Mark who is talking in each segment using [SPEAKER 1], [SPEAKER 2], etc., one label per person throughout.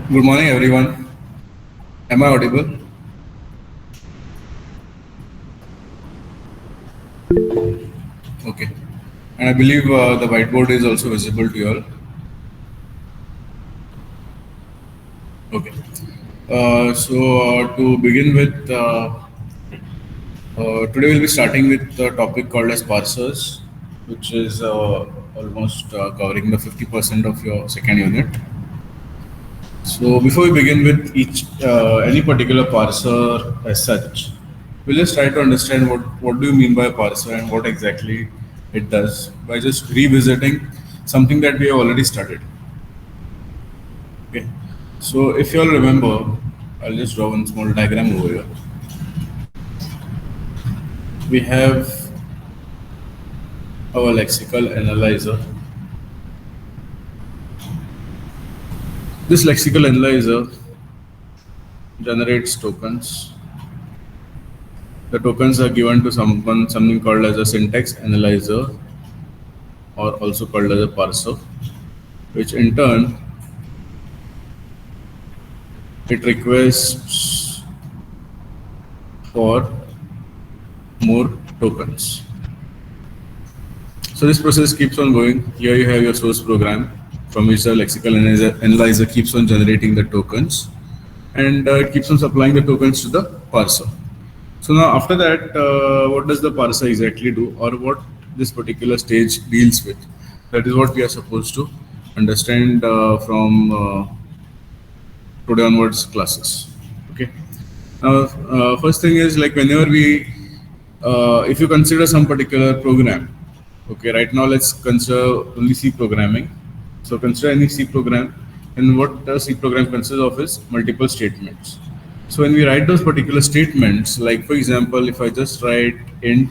[SPEAKER 1] Good morning, everyone. Am I audible? Okay. And I believe the whiteboard is also visible to you all. Okay. To begin with, today we'll be starting with a topic called as parsers, which is almost covering the 50% of your second unit. So before we begin with each any particular parser as such, we'll just try to understand what do you mean by a parser and what exactly it does by just revisiting something that we have already studied. Okay. So if you all remember, I'll just draw one small diagram over here. We have our lexical analyzer. This lexical analyzer generates tokens. The tokens are given to something called as a syntax analyzer, or also called as a parser, which in turn it requests for more tokens. So this process keeps on going. Here you have your source program from which the lexical analyzer keeps on generating the tokens, and it keeps on supplying the tokens to the parser. So now after that, what does the parser exactly do, or what this particular stage deals with? That is what we are supposed to understand from today onwards classes. Okay. Now, first thing is, like, whenever we, if you consider some particular program, okay, right now let's consider only C programming. So consider any C program, and what the C program consists of is multiple statements. So when we write those particular statements, like for example, if I just write int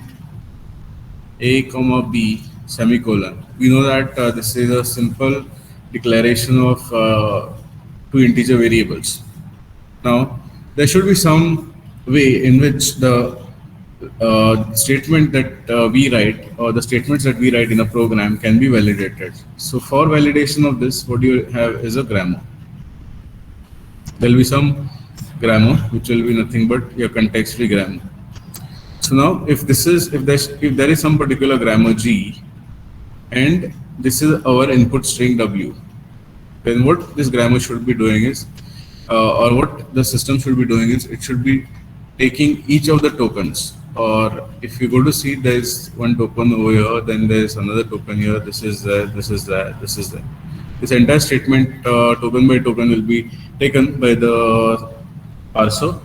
[SPEAKER 1] a comma b semicolon, we know that this is a simple declaration of two integer variables. Now, there should be some way in which the statement that we write, or the statements that we write in a program, can be validated. So for validation of this, what you have is a grammar. There will be some grammar which will be nothing but your context-free grammar. So now, if there is some particular grammar G, and this is our input string W, then what this grammar should be doing is, or what the system should be doing is, it should be taking each of the tokens. Or if you go to see, there is one token over here, then there is another token here. This is there, this is there, this is there. This entire statement, token by token, will be taken by the parser,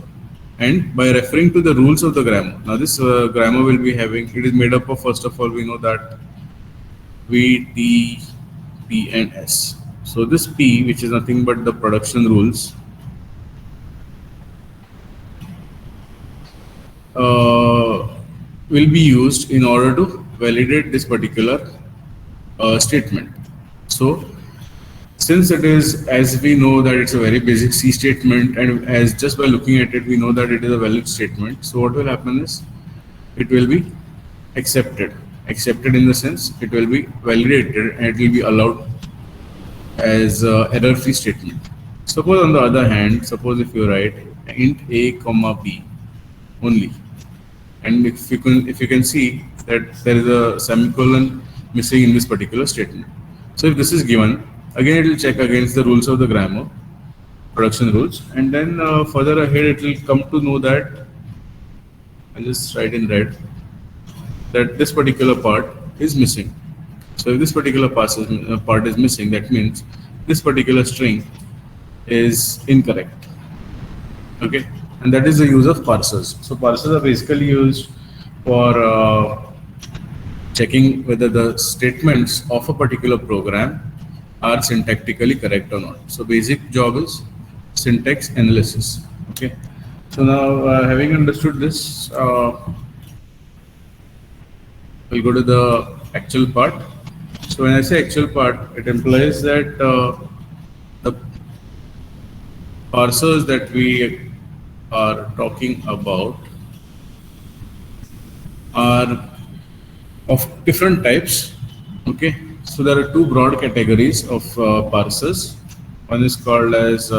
[SPEAKER 1] and by referring to the rules of the grammar. Now this grammar will be having, it is made up of, first of all, we know that V, T, P and S. So this P, which is nothing but the production rules, will be used in order to validate this particular statement. So since it is, as we know that it's a very basic C statement, and as just by looking at it, we know that it is a valid statement. So what will happen is, it will be accepted. Accepted in the sense, it will be validated and it will be allowed as error-free statement. Suppose on the other hand, suppose if you write int a comma b only, and if you can see that there is a semicolon missing in this particular statement. So if this is given, again it will check against the rules of the grammar, production rules, and then further ahead it will come to know that, I'll just write in red, that this particular part is missing. So if this particular part is missing, that means this particular string is incorrect. Okay, and that is the use of parsers. So parsers are basically used for checking whether the statements of a particular program are syntactically correct or not. So basic job is syntax analysis. Okay, so now having understood this, we'll go to the actual part. So when I say actual part, it implies that the parsers that we are talking about are of different types. Okay, so there are two broad categories of parsers, One is called as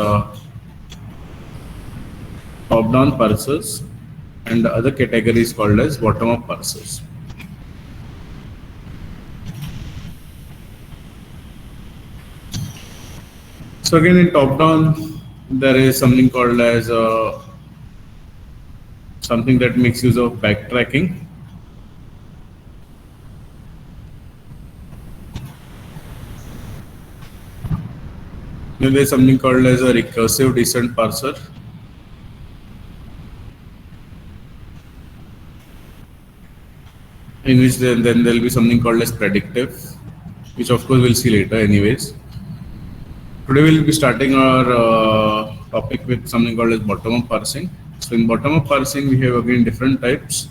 [SPEAKER 1] top-down parsers, and the other category is called as bottom-up parsers. So again, in top-down, there is something called as something that makes use of backtracking. Then there is something called as a recursive descent parser. In which then there will be something called as predictive, which of course we'll see later anyways. Today we'll be starting our topic with something called as bottom-up parsing. So in bottom-up parsing, we have again different types.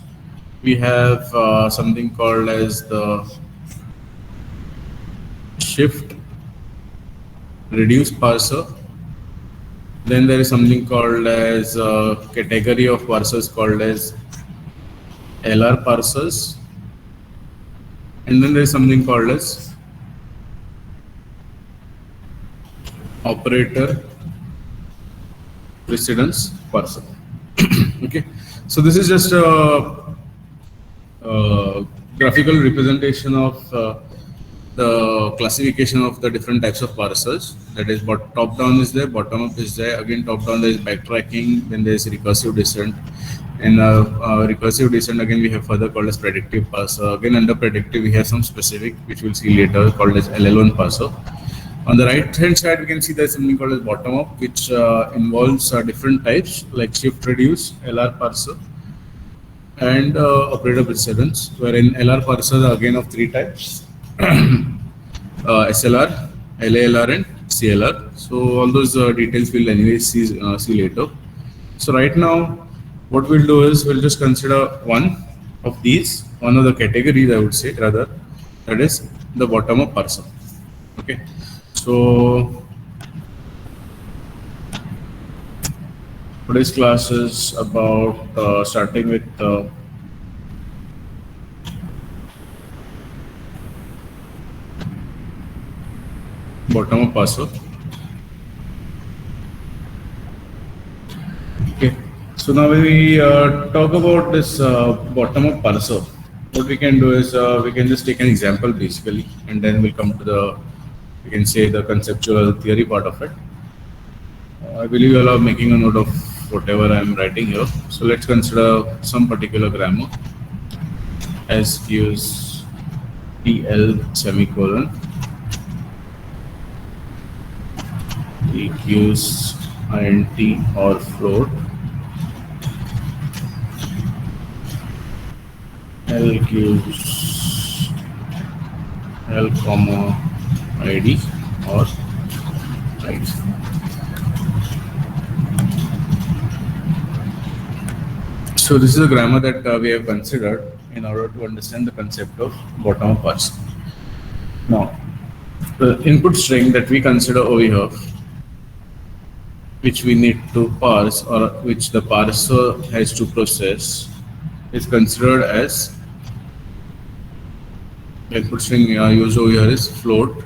[SPEAKER 1] We have something called as the shift reduce parser. Then there is something called as category of parsers called as LR parsers. And then there is something called as operator precedence parser. Okay, so this is just a graphical representation of the classification of the different types of parsers. That is, top down is there, bottom up is there. Again, top down there is backtracking, then there is recursive descent. And recursive descent, again we have further called as predictive parser. Again, under predictive we have some specific which we'll see later called as LL1 parser. On the right hand side we can see there's something called as bottom up, which involves different types like shift reduce, LR parser, and operator precedence, wherein LR parsers are again of three types. SLR, LALR and CLR. So all those details we'll anyway see later. So right now what we'll do is we'll just consider one of these, one of the categories I would say rather, that is the bottom-up parser. Okay, so today's class is about starting with bottom-up parser. Okay, so now when we talk about this bottom-up parser, what we can do is we can just take an example basically, and then we'll come to the, we can say, the conceptual theory part of it. I believe you all are making a note of whatever I'm writing here. So let's consider some particular grammar as gives PL semicolon equals int or float, L gives L comma ID or ID. So this is a grammar that we have considered in order to understand the concept of bottom-up parsing. Now, the input string that we consider over here, which we need to parse or which the parser has to process, is considered as, the input string used over here is float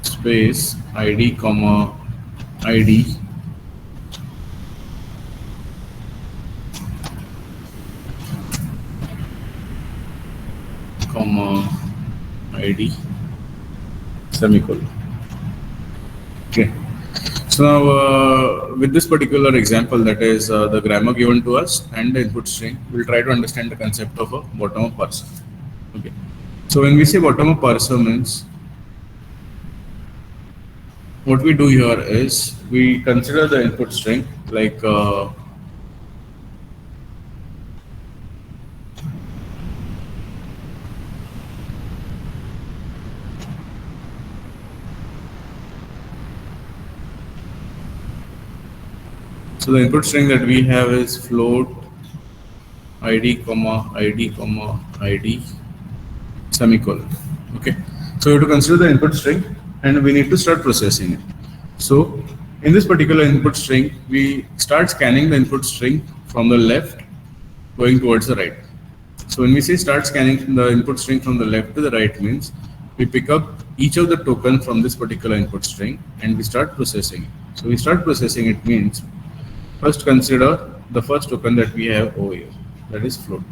[SPEAKER 1] space ID comma ID comma ID semicolon. Okay, so now with this particular example, that is the grammar given to us and the input string, we'll try to understand the concept of a bottom-up parser. Okay, so when we say bottom-up parser means, what we do here is we consider the input string like so the input string that we have is float ID comma ID comma ID semicolon. Okay, so we have to consider the input string and we need to start processing it. So in this particular input string, we start scanning the input string from the left going towards the right. So when we say start scanning the input string from the left to the right means we pick up each of the token from this particular input string and we start processing it. So we start processing it means first consider the first token that we have over here, that is float.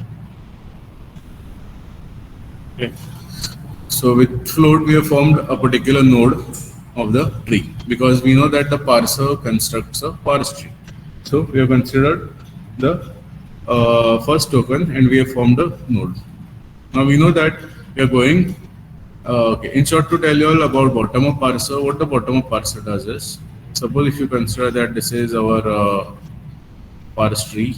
[SPEAKER 1] Okay. So with float we have formed a particular node of the tree because we know that the parser constructs a parse tree. So we have considered the first token and we have formed a node. Now we know that we are going, okay, in short to tell you all about bottom-up parser, what the bottom-up parser does is, suppose if you consider that this is our parse tree.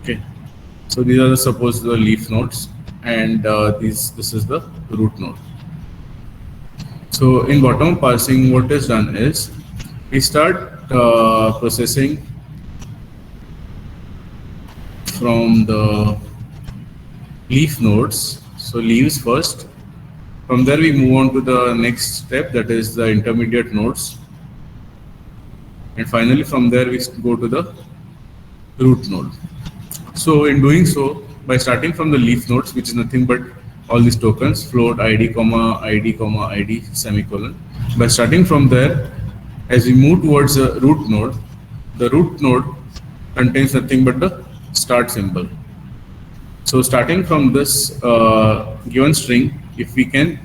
[SPEAKER 1] Okay, so these are suppose the leaf nodes and this is the root node. So in bottom-up parsing what is done is, we start processing from the leaf nodes, so leaves first. From there we move on to the next step, that is the intermediate nodes. And finally from there we go to the root node. So in doing so, by starting from the leaf nodes, which is nothing but all these tokens, float, id, comma, id, comma, id, semicolon. By starting from there, as we move towards the root node contains nothing but the start symbol. So starting from this given string, if we can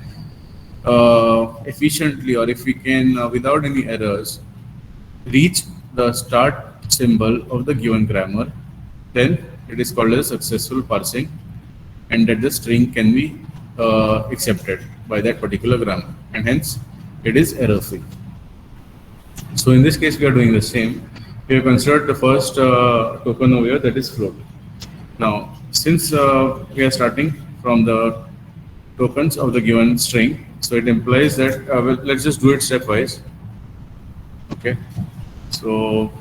[SPEAKER 1] efficiently or if we can without any errors reach the start symbol of the given grammar, then it is called as successful parsing and that the string can be accepted by that particular grammar and hence it is error free. So in this case we are doing the same. We have considered the first token over here, that is float. Now since we are starting from the tokens of the given string, so it implies that well, let's just do it stepwise. Okay, so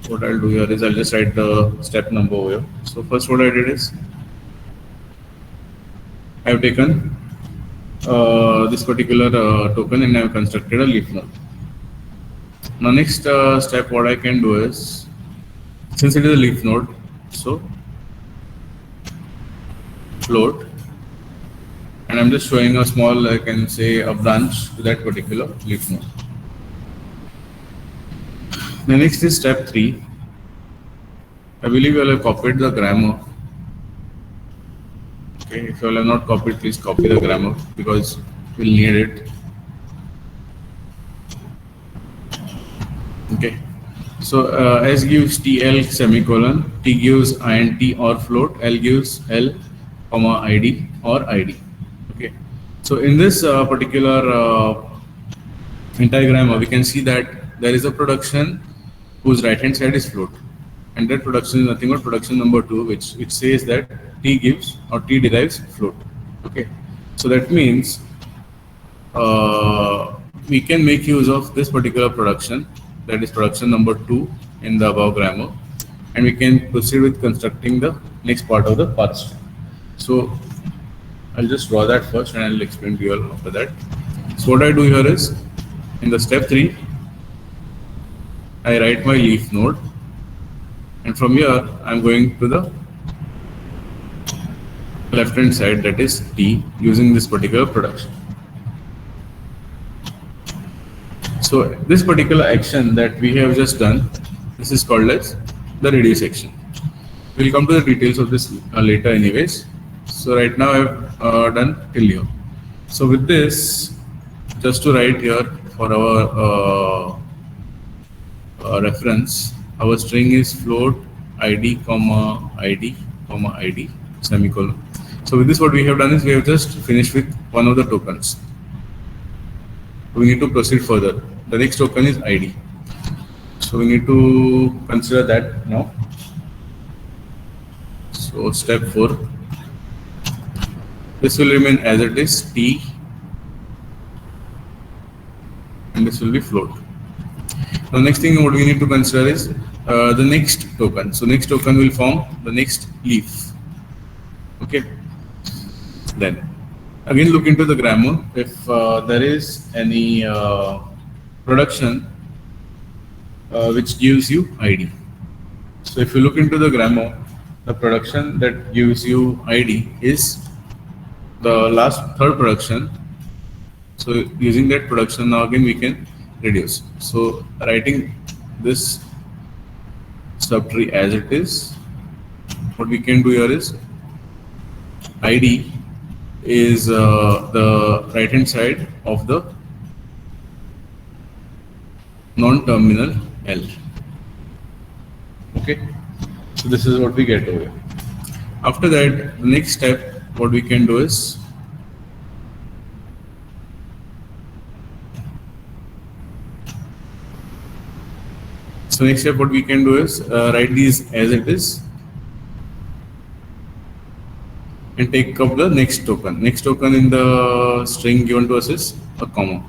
[SPEAKER 1] what I'll do here is I'll just write the step number over here. So first what I did is I have taken this particular token and I have constructed a leaf node. Now next step what I can do is, since it is a leaf node, so float, and I'm just showing a small, I can say a branch to that particular leaf node. The next is step 3. I believe you all have copied the grammar. Okay, if you all have not copied, please copy the grammar because we'll need it. Okay, so S gives TL semicolon, T gives int or float, L gives L, comma ID or ID. Okay, so in this particular entire grammar, we can see that there is a production whose right hand side is float, and that production is nothing but production number 2, which says that T gives or T derives float. Okay, so that means we can make use of this particular production, that is production number 2 in the above grammar, and we can proceed with constructing the next part of the parse string. So I'll just draw that first and I'll explain to you all after that. So what I do here is, in the step 3, I write my leaf node, and from here I'm going to the left hand side, that is T, using this particular production. So this particular action that we have just done, this is called as the reduce action. We'll come to the details of this later anyways. So right now I've done till here. So with this, just to write here for our reference, our string is float id, comma id, comma id, semicolon. So with this what we have done is we have just finished with one of the tokens. We need to proceed further. The next token is ID. So we need to consider that now. So step 4. This will remain as it is, T, and this will be float. The next thing what we need to consider is the next token. So next token will form the next leaf. Okay. Then again look into the grammar. If there is any production which gives you ID. So if you look into the grammar, the production that gives you ID is the last third production. So using that production, now again we can reduce. So writing this subtree as it is, what we can do here is ID is the right hand side of the non-terminal L. Okay, so this is what we get over here. After that, the next step, what we can do is next step what we can do is write these as it is and take up the next token. Next token in the string given to us is a comma.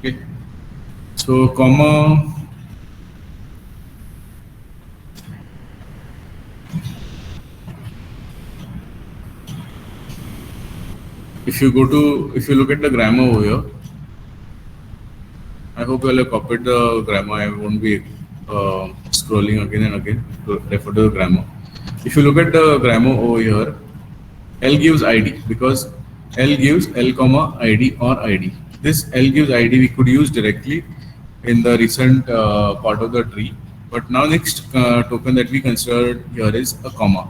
[SPEAKER 1] Okay, so comma if you look at the grammar over here, I hope you all have copied the grammar. I won't be scrolling again and again to refer to the grammar. If you look at the grammar over here, L gives ID because L gives L comma ID or ID. This L gives ID we could use directly in the recent part of the tree. But now next token that we considered here is a comma.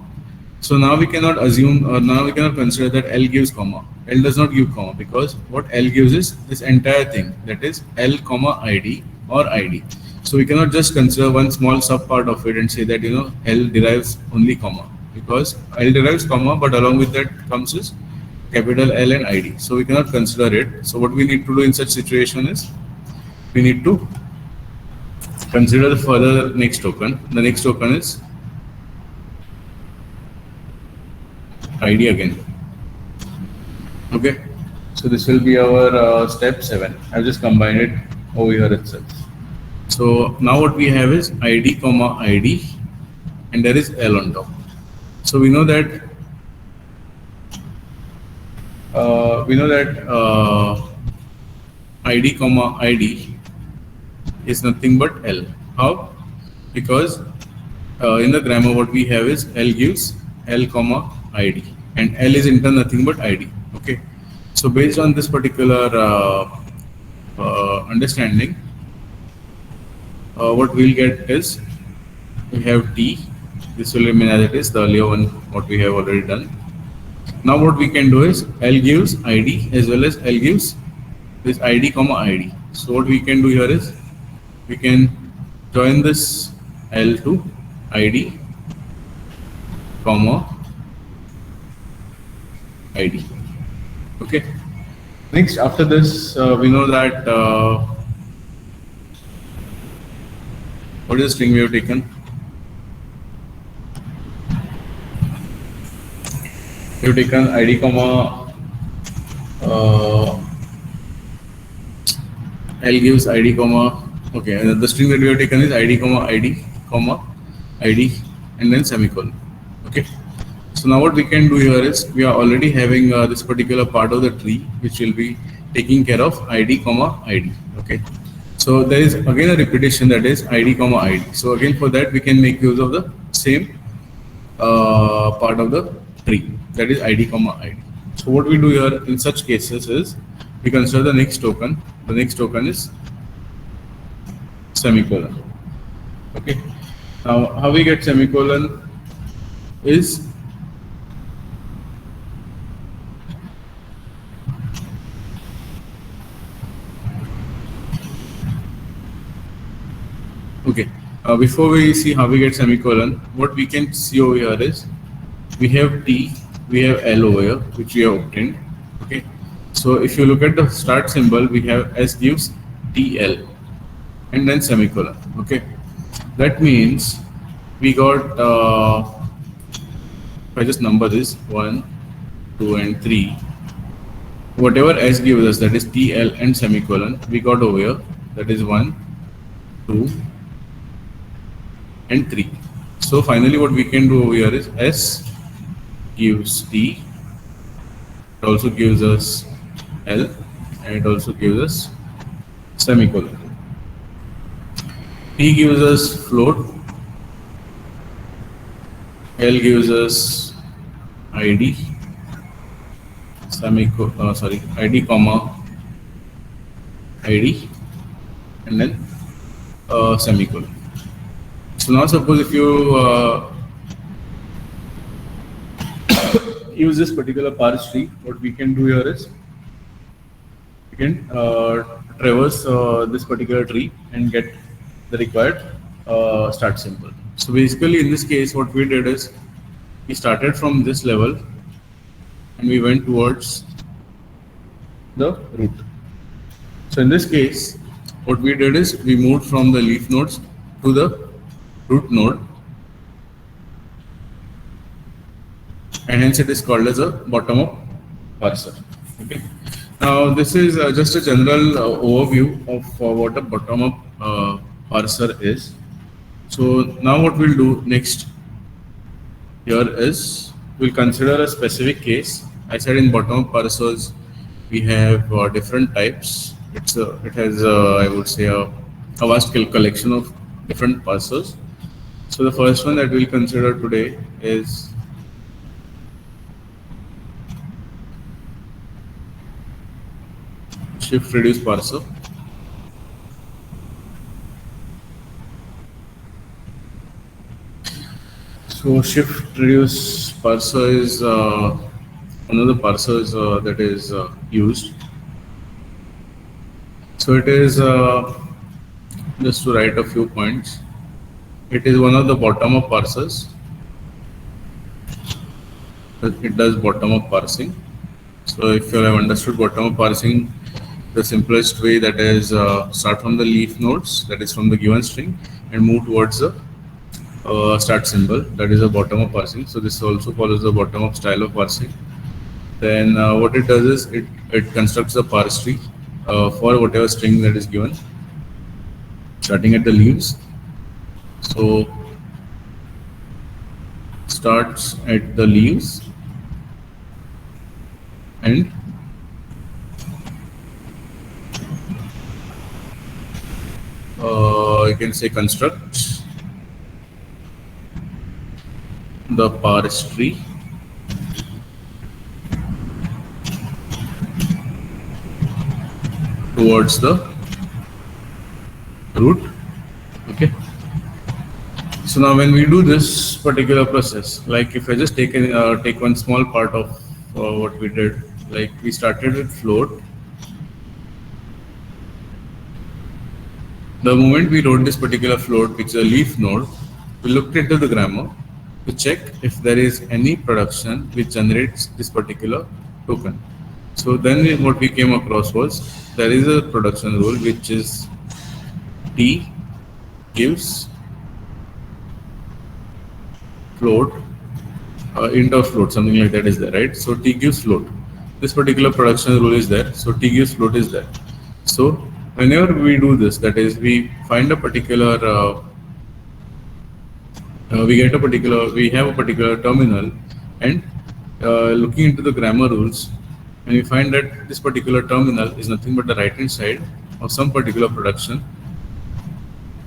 [SPEAKER 1] So now we cannot assume or now we cannot consider that L gives comma. L does not give comma because what L gives is this entire thing, that is L comma ID or ID. So we cannot just consider one small sub part of it and say that L derives only comma, because L derives comma, but along with that comes is capital L and ID. So we cannot consider it. So what we need to do in such situation is we need to consider the further next token. The next token is ID again. Okay, so this will be our step 7. I've just combined it over here itself. So now what we have is ID comma ID and there is L on top. So we know that ID comma ID is nothing but L. How? Because in the grammar what we have is L gives L comma ID and L is in turn nothing but ID. Okay, so based on this particular understanding, what we'll get is we have T. This will remain as it is, the earlier one what we have already done. Now what we can do is L gives ID as well as L gives this ID comma ID. So what we can do here is we can join this L to ID comma ID. Okay. Next, after this, we know that what is the string we have taken? We have taken ID comma L gives ID comma. Okay, the string that we have taken is ID comma ID comma ID and then semicolon. Okay. So now what we can do here is we are already having this particular part of the tree which will be taking care of ID comma ID. Okay. So there is again a repetition, that is ID comma ID. So again for that we can make use of the same part of the tree, that is ID comma ID. So what we do here in such cases is we consider the next token. The next token is semicolon. Okay. Now how we get semicolon is okay. Before we see how we get semicolon, what we can see over here is we have T, we have L over here, which we have obtained. Okay. So if you look at the start symbol, we have S gives TL and then semicolon. Okay. That means we got, if I just number this 1, 2, and 3, whatever S gives us, that is TL and semicolon, we got over here, that is 1, 2, and 3. So finally what we can do over here is S gives T, it also gives us L, and it also gives us semicolon. T gives us float, L gives us ID, ID comma ID, and then semicolon. So now suppose if you use this particular parse tree, what we can do here is we can traverse this particular tree and get the required start symbol. So basically in this case what we did is we started from this level and we went towards the root. So in this case what we did is we moved from the leaf nodes to the root node, and hence it is called as a bottom-up parser. Okay. Now this is just a general overview of what a bottom-up parser is. So now what we'll do next here is we'll consider a specific case. I said in bottom-up parsers we have different types. It has I would say a vast collection of different parsers. So the first one that we'll consider today is shift reduce parser. So shift reduce parser is one of the parsers that is used. So it is just to write a few points. It is one of the bottom-up parsers. It does bottom-up parsing. So if you have understood bottom-up parsing, the simplest way, that is start from the leaf nodes, that is from the given string, and move towards the start symbol, that is a bottom-up parsing. So this also follows the bottom-up style of parsing. Then what it does is it constructs a parse tree for whatever string that is given, starting at the leaves. So starts at the leaves and you can say construct the parse tree towards the root. Okay. So now when we do this particular process, like if I just take one small part of what we did, like we started with float. The moment we wrote this particular float, which is a leaf node, we looked into the grammar to check if there is any production which generates this particular token. So then what we came across was there is a production rule which is T gives float, int of float, something like that is there, right? So T gives float. This particular production rule is there, so T gives float is there. So whenever we do this, that is, we find a particular, we have a particular terminal, and looking into the grammar rules, and we find that this particular terminal is nothing but the right hand side of some particular production,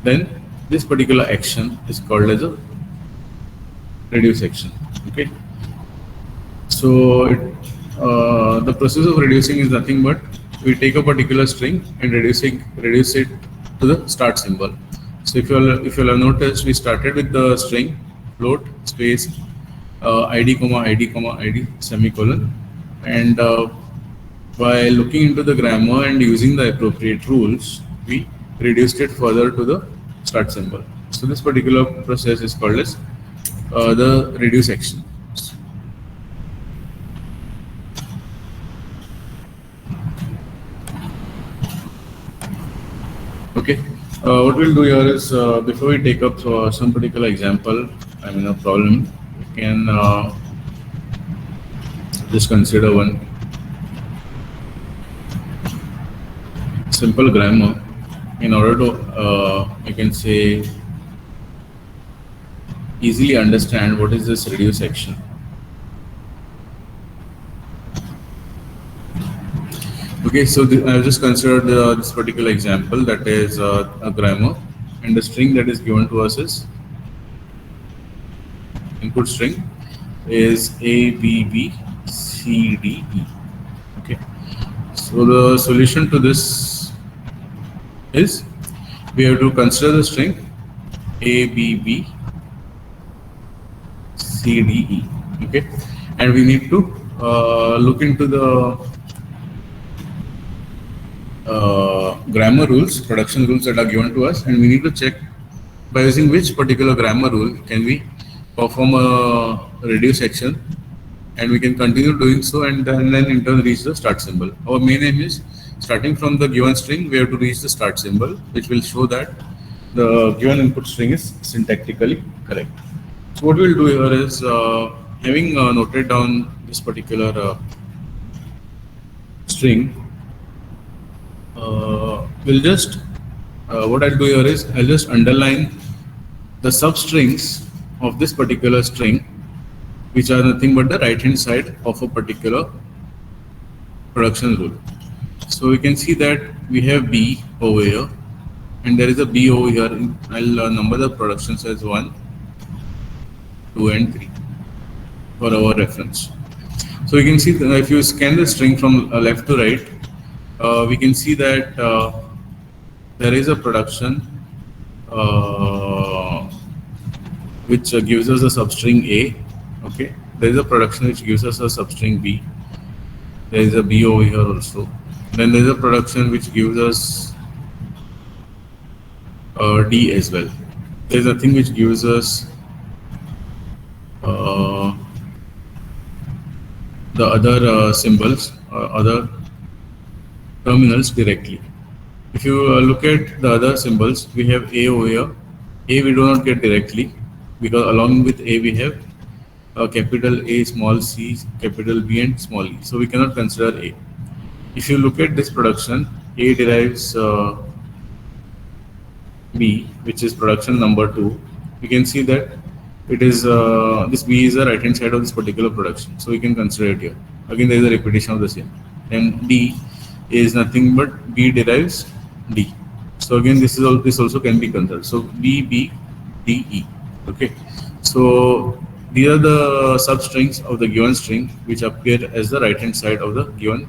[SPEAKER 1] then this particular action is called as a reduce action. Okay. So the process of reducing is nothing but we take a particular string and reduce it to the start symbol. So if you have noticed, we started with the string float space id comma id comma id semicolon, and by looking into the grammar and using the appropriate rules, we reduced it further to the start symbol. So this particular process is called as the reduce action. Okay, what we'll do here is before we take up some particular example, a problem, we can just consider one simple grammar in order to, you can say, easily understand what is this reduce action. Okay, so I've just considered this particular example, that is a grammar and the string that is given to us is input string is A, B, B, C, D, E. Okay. So the solution to this is we have to consider the string A, B, B, C, D, E. Okay. And we need to look into the grammar rules, production rules that are given to us, and we need to check by using which particular grammar rule can we perform a reduce action, and we can continue doing so, and then in turn reach the start symbol. Our main aim is starting from the given string, we have to reach the start symbol, which will show that the given input string is syntactically correct. So what we'll do here is having noted down this particular string, we'll just what I'll do here is I'll just underline the substrings of this particular string, which are nothing but the right hand side of a particular production rule. So we can see that we have B over here, and there is a B over here. I'll number the productions as 1, 2, and 3 for our reference. So you can see that if you scan the string from left to right, we can see that there is a production which gives us a substring A. Okay, there is a production which gives us a substring B. There is a B over here also. Then there is a production which gives us D as well. There is nothing which gives us the other symbols or other terminals directly. If you look at the other symbols, we have A over here. A we do not get directly, because along with A we have capital A, small c, capital B, and small e. So we cannot consider A. If you look at this production, A derives B, which is production number 2. You can see that it is this B is the right hand side of this particular production. So we can consider it here. Again, there is a repetition of the same. And D is nothing but B derives D. So again, this also can be considered. So B, B, D, E. Okay. So these are the substrings of the given string which appear as the right hand side of the given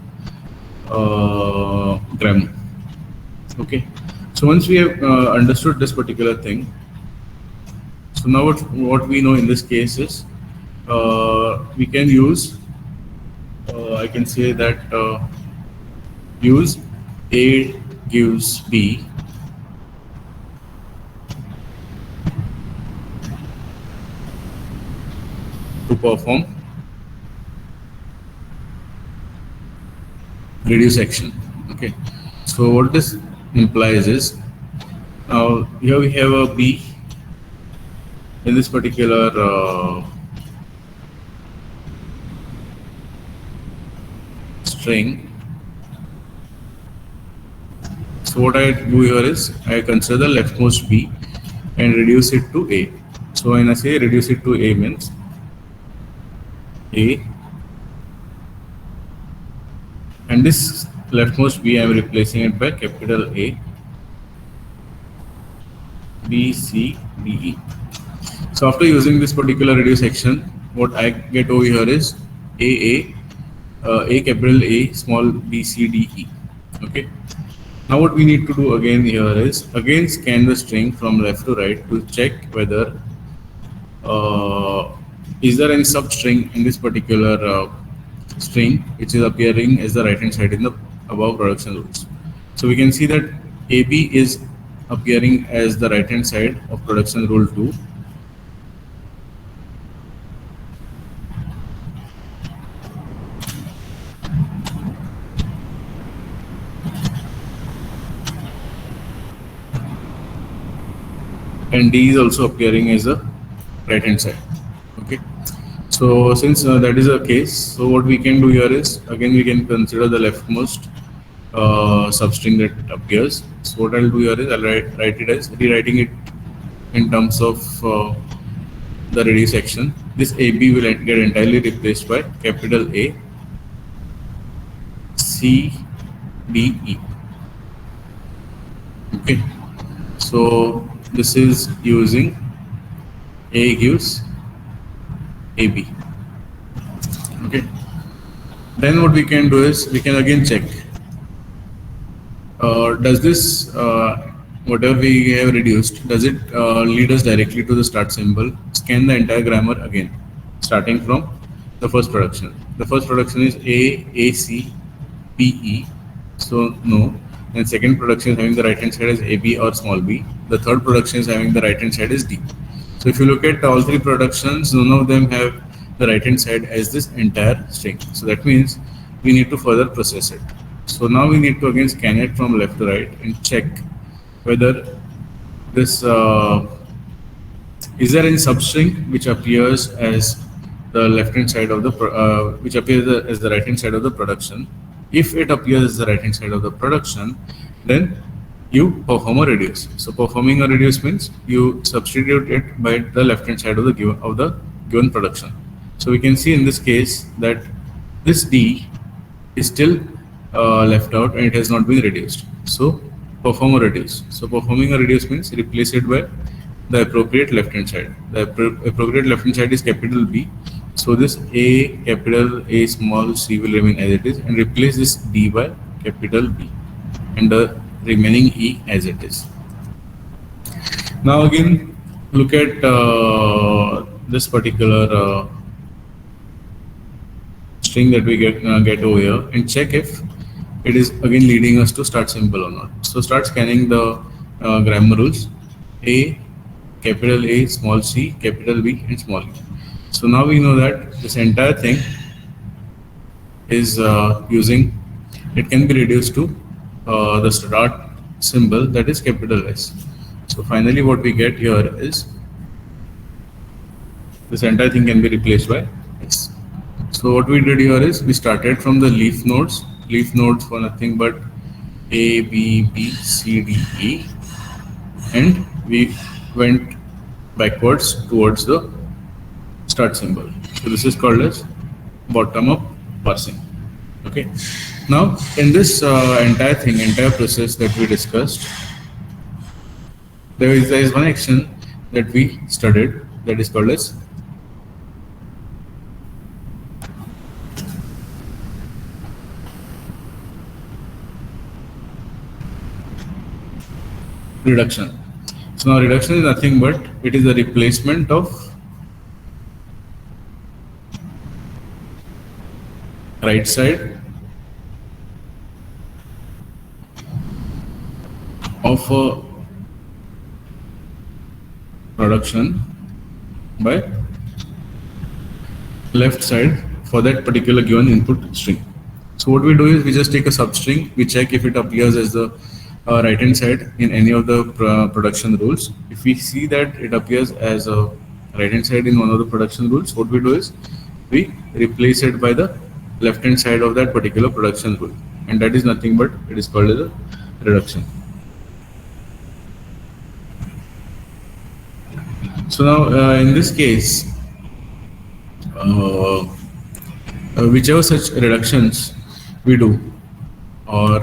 [SPEAKER 1] grammar. Okay. So once we have understood this particular thing, so now what we know in this case is we can use I can say that use A gives B to perform reduce action. Okay, so what this implies is here we have a B in this particular string. So what I do here is I consider the leftmost B and reduce it to A. So when I say reduce it to A means A, and this leftmost B I am replacing it by capital A, B, C, D, E. So after using this particular reduce action, what I get over here is A capital A, small b, C, D, E. Okay. Now what we need to do again here is again scan the string from left to right to check whether is there any substring in this particular string which is appearing as the right hand side in the above production rules. So we can see that AB is appearing as the right hand side of production rule 2. And D is also appearing as the right hand side. Okay, so since that is the case, so what we can do here is again we can consider the leftmost substring that appears. So what I'll do here is I'll write it as rewriting it in terms of the reduce action. This AB will get entirely replaced by capital A, C, D, E. Okay, so this is using A gives AB. Okay. Then what we can do is we can again check. Does this whatever we have reduced, does it lead us directly to the start symbol? Scan the entire grammar again, starting from the first production. The first production is AC, PE, so no. And second production is having the right hand side as AB or small b. The third production is having the right hand side as D. So if you look at all three productions, none of them have the right hand side as this entire string. So that means we need to further process it. So now we need to again scan it from left to right and check whether this is there any substring which appears as the left hand side of the which appears as the right hand side of the production. If it appears as the right hand side of the production, then you perform a reduce. So performing a reduce means you substitute it by the left hand side of the given production. So we can see in this case that this D is still left out and it has not been reduced. So perform a reduce. So performing a reduce means replace it by the appropriate left hand side. The appropriate left hand side is capital B. So this A, capital A, small c will remain as it is, and replace this D by capital B and the remaining E as it is. Now again look at this particular string that we get over here and check if it is again leading us to start symbol or not. So start scanning the grammar rules. A, capital A, small c, capital B and small e. So now we know that this entire thing is using, it can be reduced to the start symbol, that is capital S. So finally what we get here is this entire thing can be replaced by S. So what we did here is we started from the leaf nodes for nothing but A, B, B, C, D, E, and we went backwards towards the start symbol. So this is called as bottom-up parsing. Okay. Now in this entire process that we discussed, there is one action that we studied that is called as reduction. So now reduction is nothing but it is the replacement of right side of a production by left side for that particular given input string. So what we do is we just take a substring, we check if it appears as the right hand side in any of the production rules. If we see that it appears as a right hand side in one of the production rules, what we do is we replace it by the left hand side of that particular production rule, and that is nothing but it is called as a reduction. So now in this case, whichever such reductions we do, or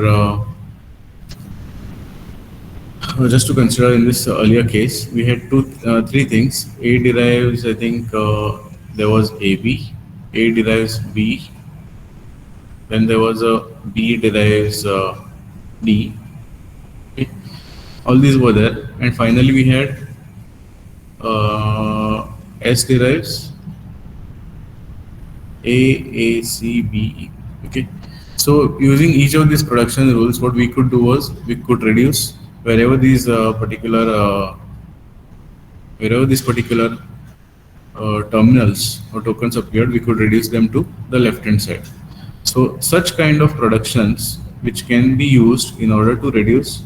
[SPEAKER 1] just to consider in this earlier case, we had three things. A derives, I think there was AB, A derives B, then there was a B derives D. Okay. All these were there, and finally we had S derives A, C, B, E. Okay. So using each of these production rules, what we could do was we could reduce wherever these particular terminals or tokens appeared, we could reduce them to the left hand side. So such kind of productions which can be used in order to reduce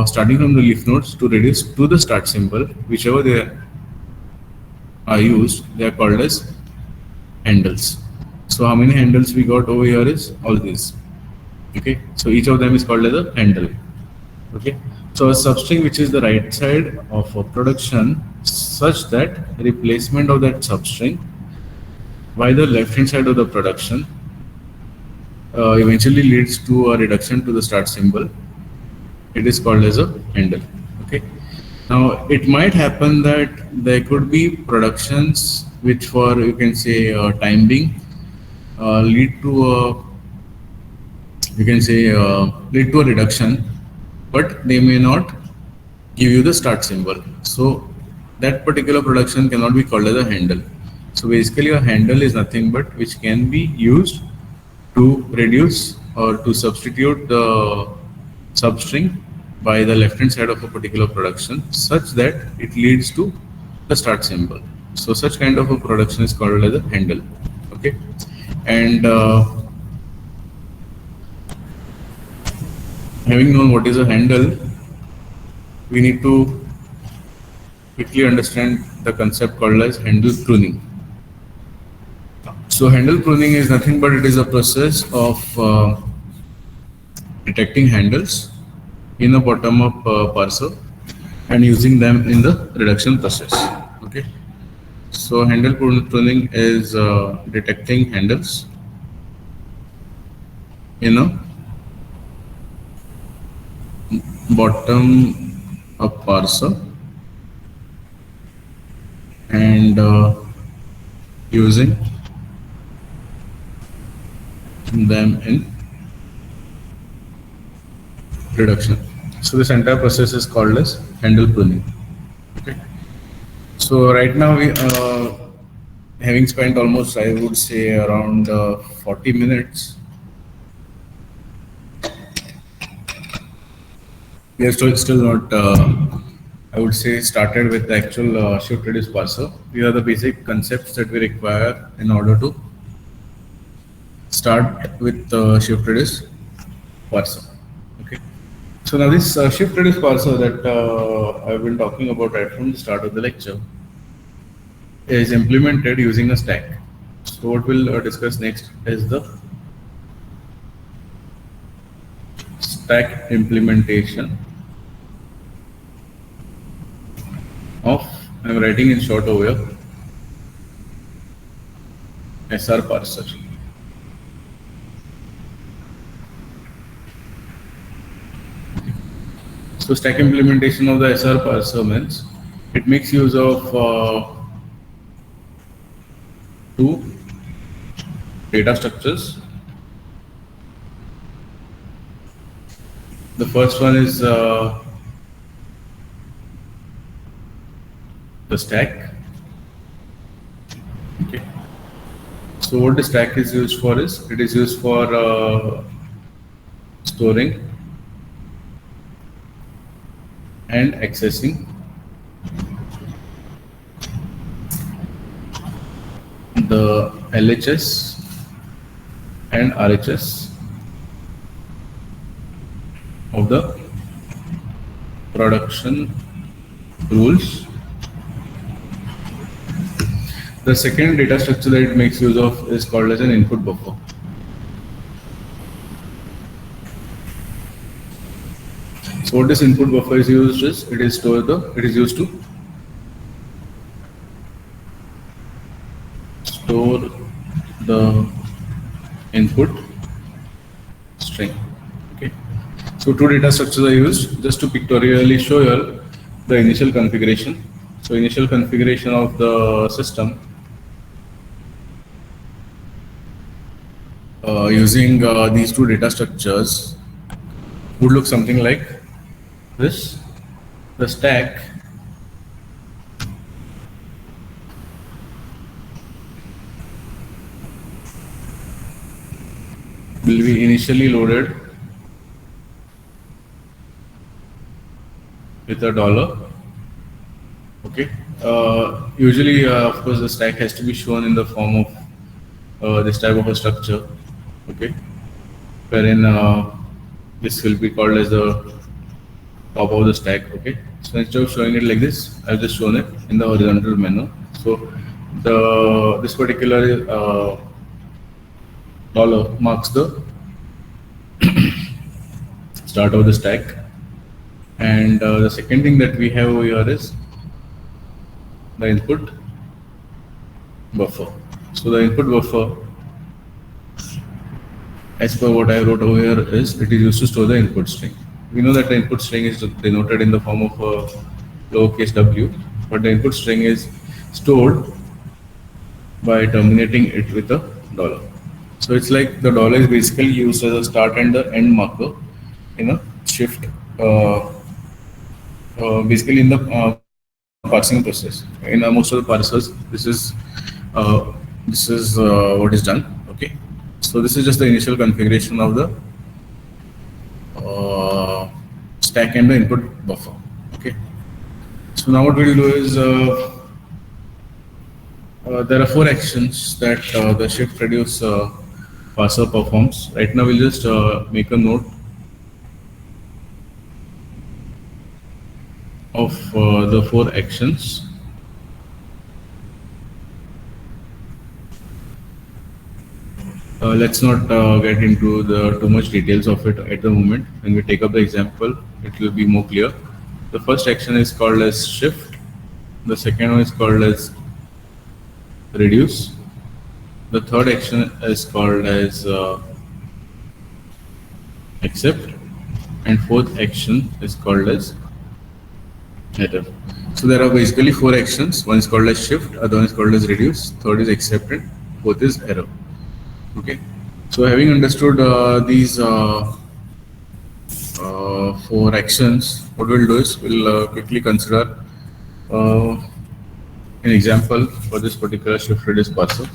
[SPEAKER 1] starting from the leaf nodes to reduce to the start symbol, whichever they are used, they are called as handles. So how many handles we got over here is all these. Okay, so each of them is called as a handle. Okay, so a substring which is the right side of a production such that replacement of that substring by the left hand side of the production eventually leads to a reduction to the start symbol. It is called as a handle. Okay, Now, it might happen that there could be productions which, for you can say time being, lead to a you can say lead to a reduction, but they may not give you the start symbol. So that particular production cannot be called as a handle. So basically, a handle is nothing but which can be used to reduce or to substitute the substring by the left hand side of a particular production such that it leads to the start symbol. So such kind of a production is called as a handle. Okay, and having known what is a handle, we need to quickly understand the concept called as handle pruning. So handle pruning is nothing but it is a process of detecting handles in a bottom-up parser and using them in the reduction process. Okay. So handle pruning is detecting handles in a bottom-up parser and using them in reduction. So this entire process is called as handle pruning. Okay. So right now we having spent almost, I would say, around 40 minutes. We are still not, I would say, started with the actual shift reduce parser. These are the basic concepts that we require in order to start with shift reduce parser. Okay. So now this shift reduce parser that I've been talking about right from the start of the lecture is implemented using a stack. So what we'll discuss next is the stack implementation of, I'm writing in short over here, SR parser. So stack implementation of the SR parser means it makes use of two data structures. The first one is the stack. Okay. So what the stack is used for is, it is used for storing and accessing the LHS and RHS of the production rules. The second data structure that it makes use of is called as an input buffer. So what this input buffer is used is, it is used to store the input string. Okay. So two data structures are used just to pictorially show you the initial configuration. So initial configuration of the system using these two data structures would look something like this. The stack will be initially loaded with a $. Okay. Usually, of course, the stack has to be shown in the form of this type of a structure. Okay, wherein this will be called as the top of the stack. Okay, so instead of showing it like this, I've just shown it in the horizontal manner. So this particular $. Marks the start of the stack, and the second thing that we have over here is the input buffer. So the input buffer, as per what I wrote over here, is it is used to store the input string. We know that the input string is denoted in the form of lowercase w, but the input string is stored by terminating it with a dollar. So it's like the dollar is basically used as a start and the end marker in a shift, basically in the parsing process. In most of the parsers, this is what is done. Okay, so this is just the initial configuration of the stack and the input buffer. Okay, so now what we'll do is there are four actions that the shift reduce parser performs. Right now, we'll just make a note of the four actions. Let's not get into the too much details of it at the moment. When we take up the example, it will be more clear. The first action is called as shift. The second one is called as reduce. The third action is called as accept, and fourth action is called as error. So there are basically four actions. One is called as shift, other one is called as reduce, third is accept, and fourth is error. Okay. So having understood these four actions, what we'll do is we'll quickly consider an example for this particular shift reduce parser.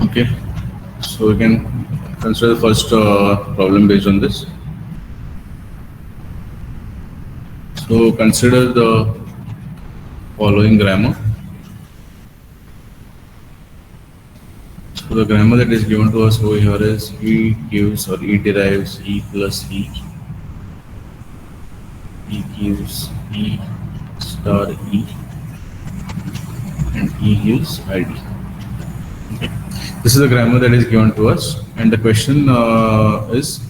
[SPEAKER 1] Okay, so we can consider the first problem based on this. So consider the following grammar. So the grammar that is given to us over here is E gives or E derives E plus E. E gives E star E, and E gives ID. Okay. This is the grammar that is given to us, and the question is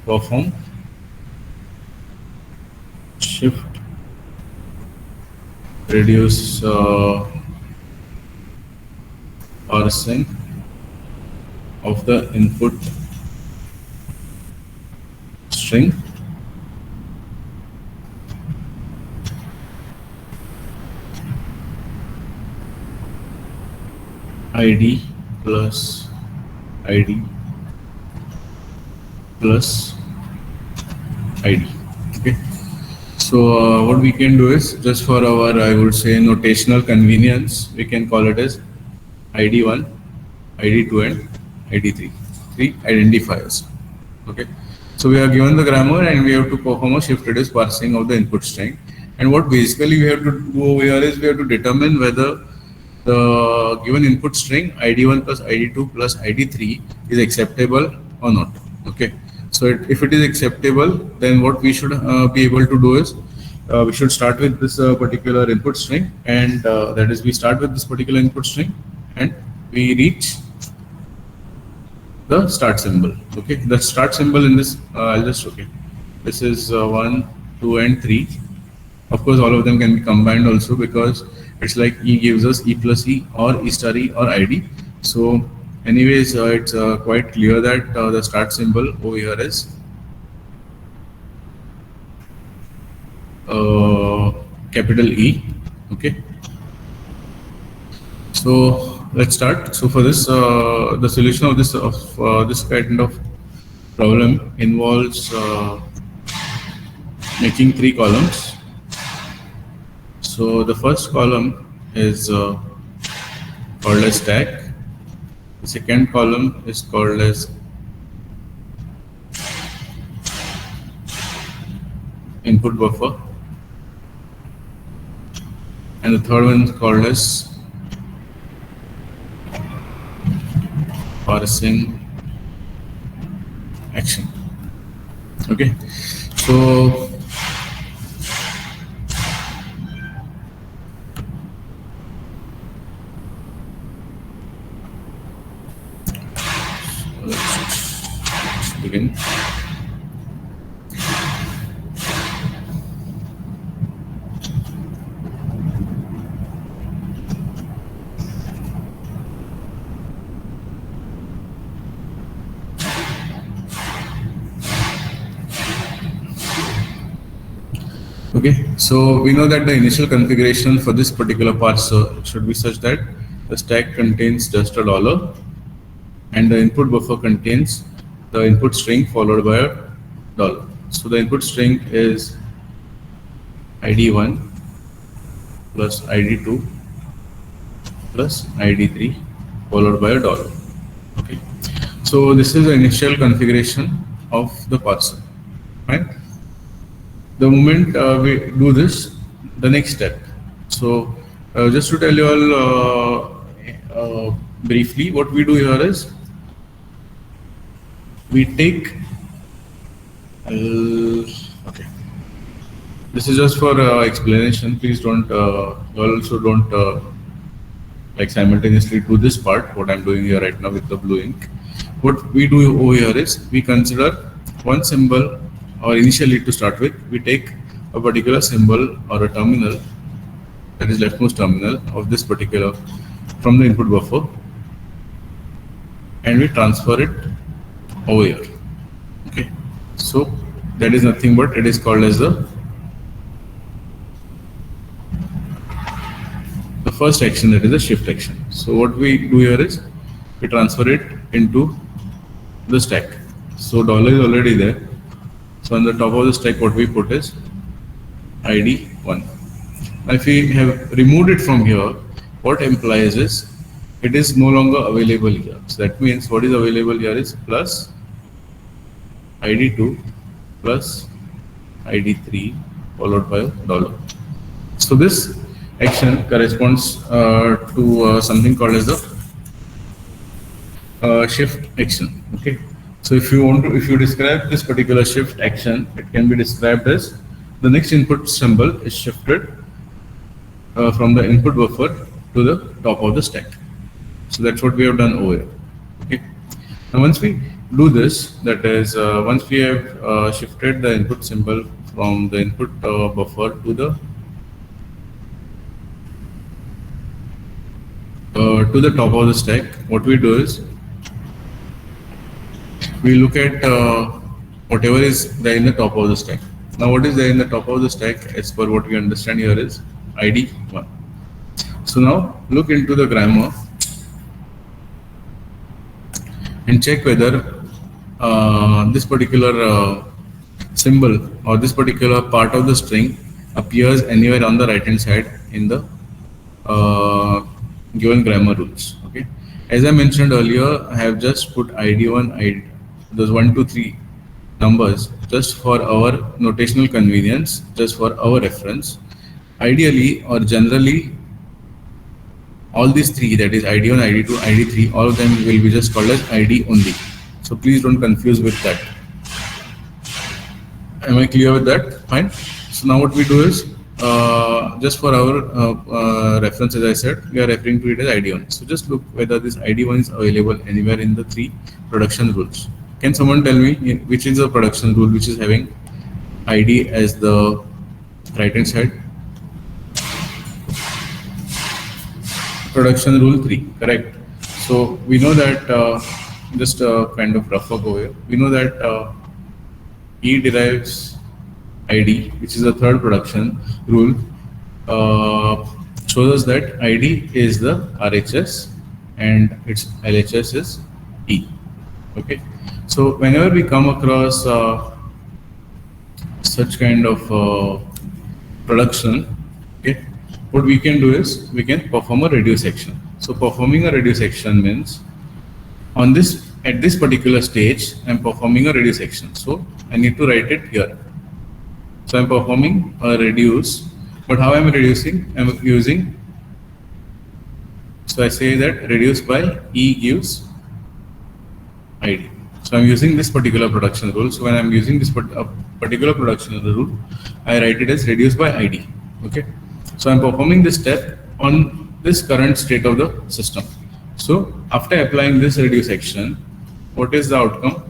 [SPEAKER 1] perform shift reduce parsing of the input string ID plus ID plus ID. Okay. So what we can do is, just for our, I would say, notational convenience, we can call it as ID1, ID2, and ID3. Three identifiers. Okay. So we are given the grammar and we have to perform a shift reduce parsing of the input string. And what basically we have to do over here is we have to determine whether the given input string ID1 plus ID2 plus ID3 is acceptable or not. Okay. So if it is acceptable, then what we should be able to do is we should start with this particular input string, and that is we start with this particular input string and we reach the start symbol. Okay, the start symbol in this, I'll just, okay, this is 1, 2, and 3. Of course, all of them can be combined also, because it's like E gives us E plus E or E star E or ID. So anyways, it's quite clear that the start symbol over here is capital E. Okay. So let's start. So for this, the solution of this kind of problem involves making 3 columns. So the first column is called as stack. The second column is called as input buffer, and the third one is called as parsing action. Okay, so let's begin. Okay, so we know that the initial configuration for this particular parser should be such that the stack contains just a dollar and the input buffer contains the input string followed by a dollar. So the input string is ID1 plus ID2 plus ID3 followed by a dollar. Okay, so this is the initial configuration of the parser, right? The moment we do this, the next step. So just to tell you all briefly, what we do here is we take, okay, this is just for explanation. Please don't, you also don't like simultaneously do this part, what I'm doing here right now with the blue ink. What we do over here is we consider one symbol, or initially to start with, we take a particular symbol or a terminal, that is leftmost terminal of this particular, from the input buffer, and we transfer it over here. Okay, so that is nothing but it is called as the first action, that is the shift action. So what we do here is we transfer it into the stack. So dollar is already there. So on the top of the stack, what we put is ID1. Now if we have removed it from here, what implies is it is no longer available here. So that means what is available here is plus ID2 plus ID3 followed by a dollar. So this action corresponds to something called as the shift action. Okay, so if you want to, if you describe this particular shift action, it can be described as the next input symbol is shifted from the input buffer to the top of the stack. So that's what we have done over here. Okay, now once we do this, that is once we have shifted the input symbol from the input buffer to the top of the stack, what we do is we look at whatever is there in the top of the stack. Now what is there in the top of the stack, as per what we understand here, is ID1. So now look into the grammar and check whether this particular symbol or this particular part of the string appears anywhere on the right hand side in the given grammar rules. Okay, as I mentioned earlier, I have just put ID1, those 1, 2, 3 numbers just for our notational convenience, just for our reference. Ideally or generally, all these three, that is ID1, ID2, ID3, all of them will be just called as ID only. So please don't confuse with that. Am I clear with that? Fine. So now what we do is just for our reference, as I said, we are referring to it as ID1. So just look whether this ID1 is available anywhere in the 3 production rules. Can someone tell me which is the production rule which is having ID as the right hand side? Production rule 3, correct. So we know that, just kind of rough up over here, we know that E derives ID, which is the third production rule, shows us that ID is the RHS and its LHS is E. Okay, so whenever we come across such kind of production, okay, what we can do is we can perform a reduce action. So performing a reduce action means on this, at this particular stage, I'm performing a reduce action. So I need to write it here. So I'm performing a reduce, but how I'm reducing? I'm using, so I say that reduce by E gives ID. So I'm using this particular production rule. So when I'm using this particular production rule, I write it as reduce by ID. Okay. So I'm performing this step on this current state of the system. So after applying this reduce action, what is the outcome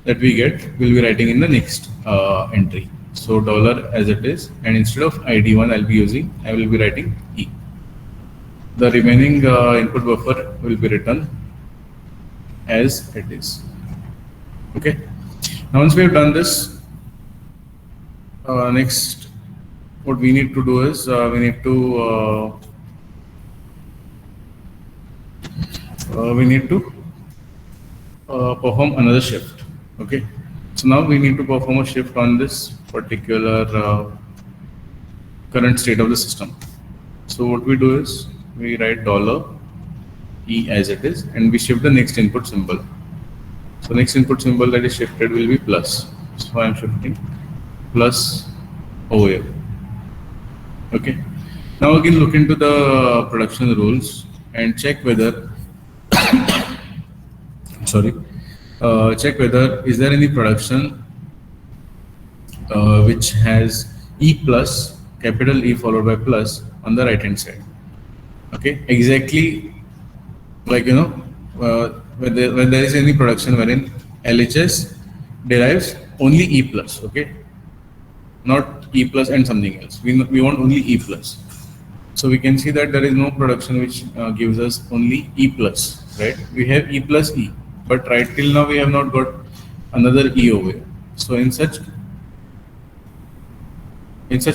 [SPEAKER 1] that we get? We'll be writing in the next entry. So dollar as it is, and instead of ID1, I will be writing E. The remaining input buffer will be written as it is. Okay. Now once we have done this, next what we need to do is we need to perform another shift. Okay, so now we need to perform a shift on this particular current state of the system. So what we do is we write $E as it is, and we shift the next input symbol. So next input symbol that is shifted will be plus. So I am shifting plus over here. Okay. Now again look into the production rules and check whether check whether is there any production which has E plus, capital E followed by plus on the right hand side. Okay, exactly like when there is any production wherein LHS derives only E plus. Okay, not E plus and something else. We want only E plus. So we can see that there is no production which gives us only E plus, right? We have E plus E, but right till now we have not got another E over here. So in such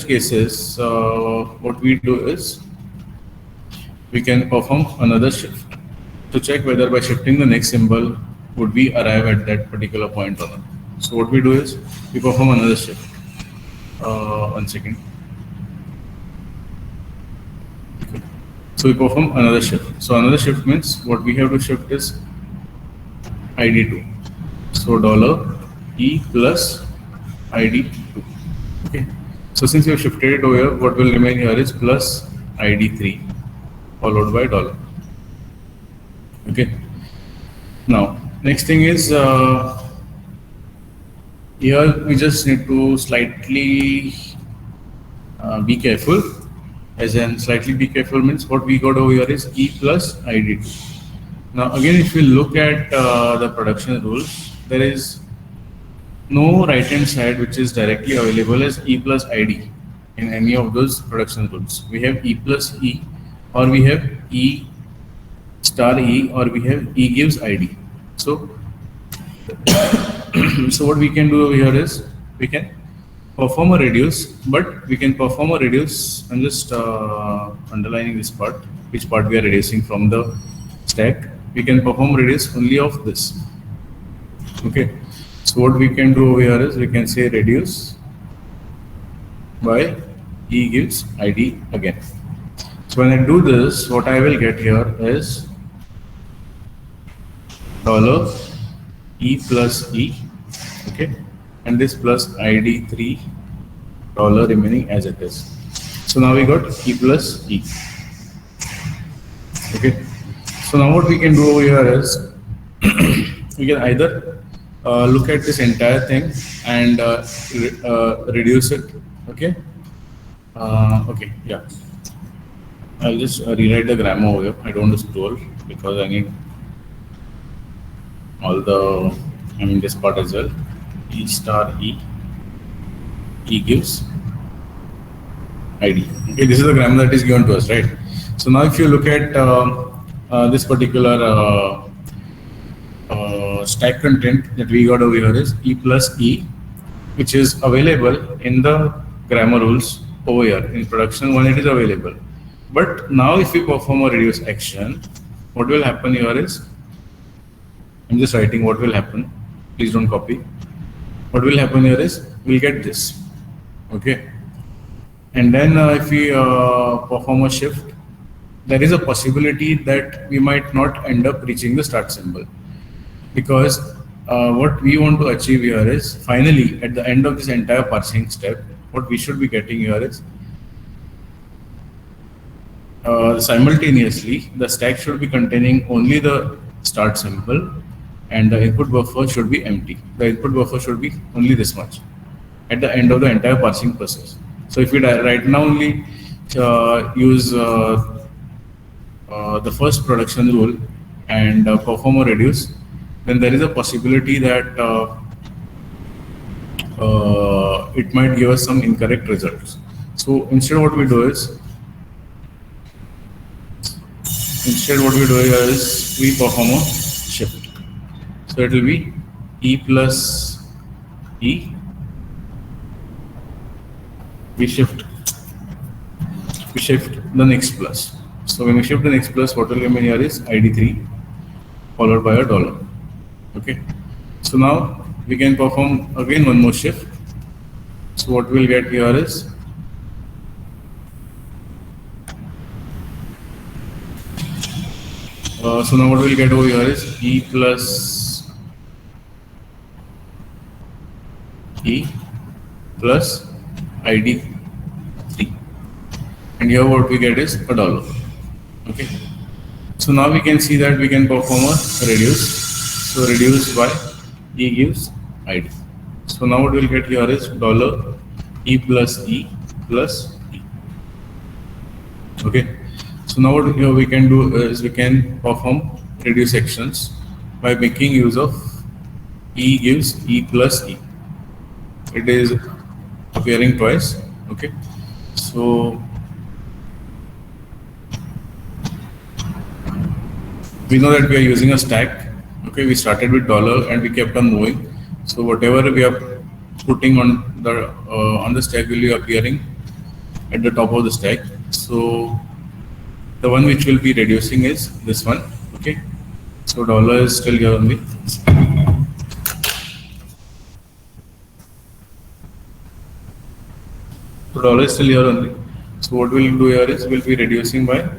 [SPEAKER 1] cases, what we do is we can perform another shift to check whether by shifting the next symbol would we arrive at that particular point or not. So what we do is we perform another shift. 1 second. Okay. So we perform another shift. So another shift means what we have to shift is ID2. So $E plus ID2. Okay. So since we have shifted it over here, what will remain here is plus ID3 followed by $. Okay. Now next thing is here we just need to slightly be careful. As in slightly be careful means what we got over here is E plus ID2. Now again, if we look at the production rules, there is no right hand side which is directly available as E plus ID in any of those production rules. We have E plus E, or we have E star E, or we have E gives ID. So so what we can do over here is we can perform a reduce, but we can perform a reduce. I'm just underlining this part, which part we are reducing from the stack. We can perform reduce only of this. Okay. So what we can do over here is we can say reduce by E gives ID again. So when I do this, what I will get here is $E plus E, okay, and this plus ID3 remaining as it is. So now we got E plus E. Okay. So now what we can do over here is we can either look at this entire thing and reduce it. Okay. Okay. Yeah. I'll just rewrite the grammar over here. I don't want to scroll because I need all the, this part as well. E star E, E gives ID. Okay, this is the grammar that is given to us, right? So now if you look at this particular stack content that we got over here is E plus E, which is available in the grammar rules over here. In production one it is available. But now if we perform a reduce action, what will happen here is, I'm just writing what will happen, please don't copy. What will happen here is we'll get this. Okay. And then if we perform a shift, there is a possibility that we might not end up reaching the start symbol, because what we want to achieve here is finally at the end of this entire parsing step, what we should be getting here is simultaneously the stack should be containing only the start symbol and the input buffer should be empty. The input buffer should be only this much at the end of the entire parsing process. So if we right now only use the first production rule and perform a reduce, then there is a possibility that it might give us some incorrect results. So instead what we do is, we perform a shift. So it will be E plus E. We shift we shift the next plus. So when we shift the next plus, what will remain here is ID3 followed by a dollar. Okay. So now we can perform again one more shift. So what we'll get here is so now what we'll get over here is E plus E plus ID3, and here what we get is a dollar. Okay. So now we can see that we can perform a reduce. So reduce by E gives ID. So now what we'll get here is dollar E plus E plus E. Okay. So now what here we can do is we can perform reduce actions by making use of E gives E plus E. It is appearing twice. Okay. So we know that we are using a stack. Okay, we started with dollar and we kept on moving. So whatever we are putting on the stack will be appearing at the top of the stack. So the one which will be reducing is this one. Okay, so dollar is still here only. So dollar is still here only. So what we'll do here is we'll be reducing by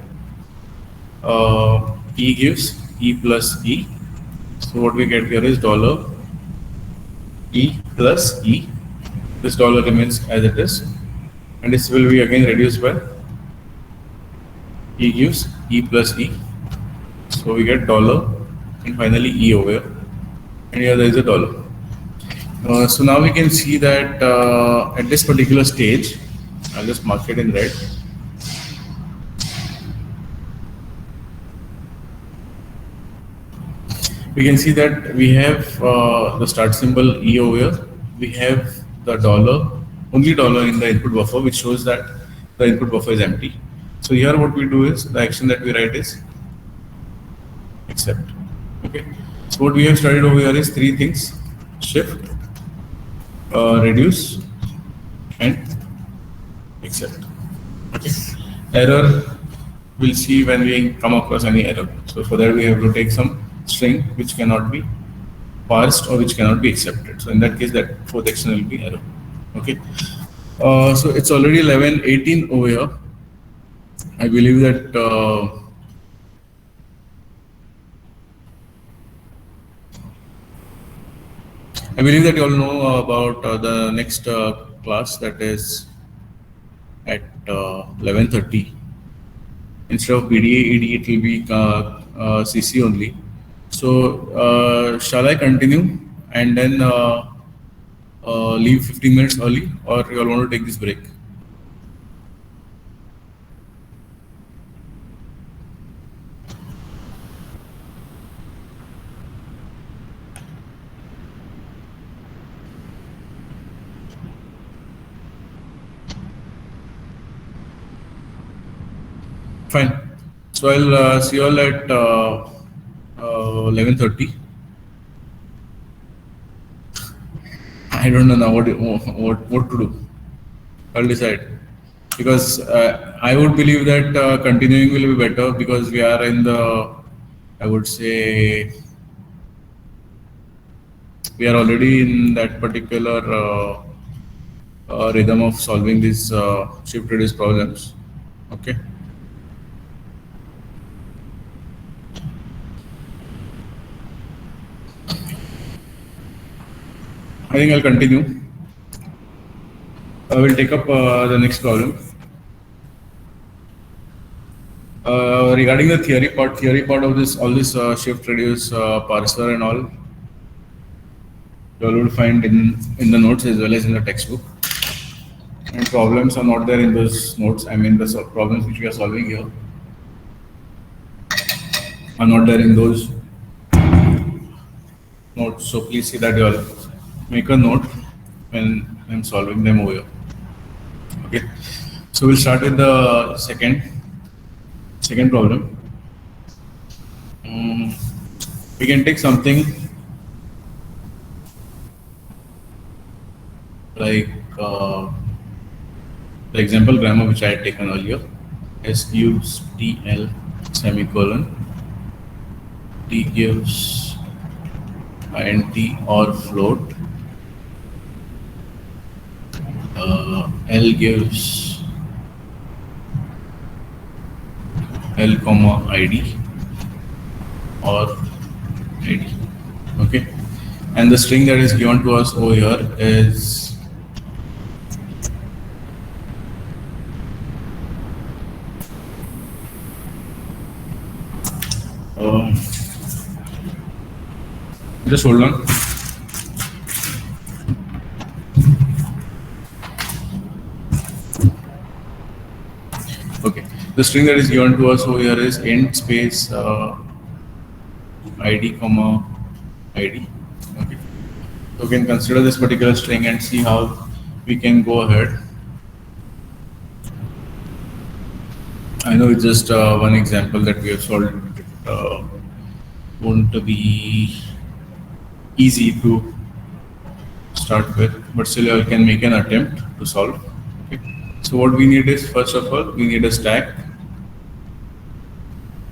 [SPEAKER 1] E gives E plus E. So what we get here is dollar E plus E. This dollar remains as it is, and this will be again reduced by E gives E plus E. So we get dollar and finally E over here, and here there is a dollar. So now we can see that at this particular stage, I'll just mark it in red. We can see that we have the start symbol E over here. We have the dollar, only dollar in the input buffer, which shows that the input buffer is empty. So here what we do is, the action that we write is accept. Okay. So what we have studied over here is three things: shift, reduce, and accept. Okay. Error, we'll see when we come across any error. So for that we have to take some string which cannot be parsed or which cannot be accepted. So in that case, that fourth action will be error. Okay. So it's already 11:18 over here. I believe that you all know about the next class, that is at 11:30. Instead of PDA ED, it will be CC only. So shall I continue and then leave 15 minutes early, or you all want to take this break? Fine. So I'll see you all at 11:30. I don't know now what to do. I'll decide, because I would believe that continuing will be better, because we are in the, I would say, we are already in that particular rhythm of solving these shift reduce problems. Okay. I think I'll continue. I will take up the next problem. Regarding the theory part of this, all this shift reduce parser and all, you all will find in the notes as well as in the textbook. And problems are not there in those notes. I mean, the problems which we are solving here are not there in those notes. So please see that you all make a note when I'm solving them over here. Okay. So we'll start with the second problem. We can take something like the example grammar which I had taken earlier. S gives TL semicolon, T gives int or float, L gives L comma ID or ID. Okay, and the string that is given to us over here is just hold on. Okay, the string that is given to us over here is int space ID comma ID. Okay, so we can consider this particular string and see how we can go ahead. I know it's just one example that we have solved. Won't be easy to start with, but still I can make an attempt to solve. Okay. So what we need is, first of all, we need a stack.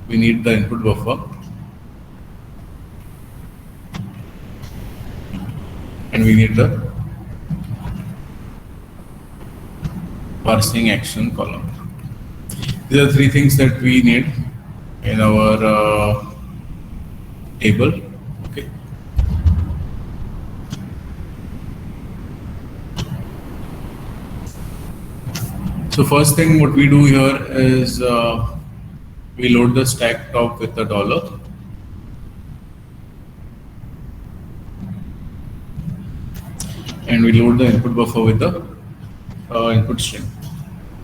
[SPEAKER 1] We need the input buffer. And we need the parsing action column. These are three things that we need in our table. Okay. So first thing what we do here is we load the stack top with a $, and we load the input buffer with the input string.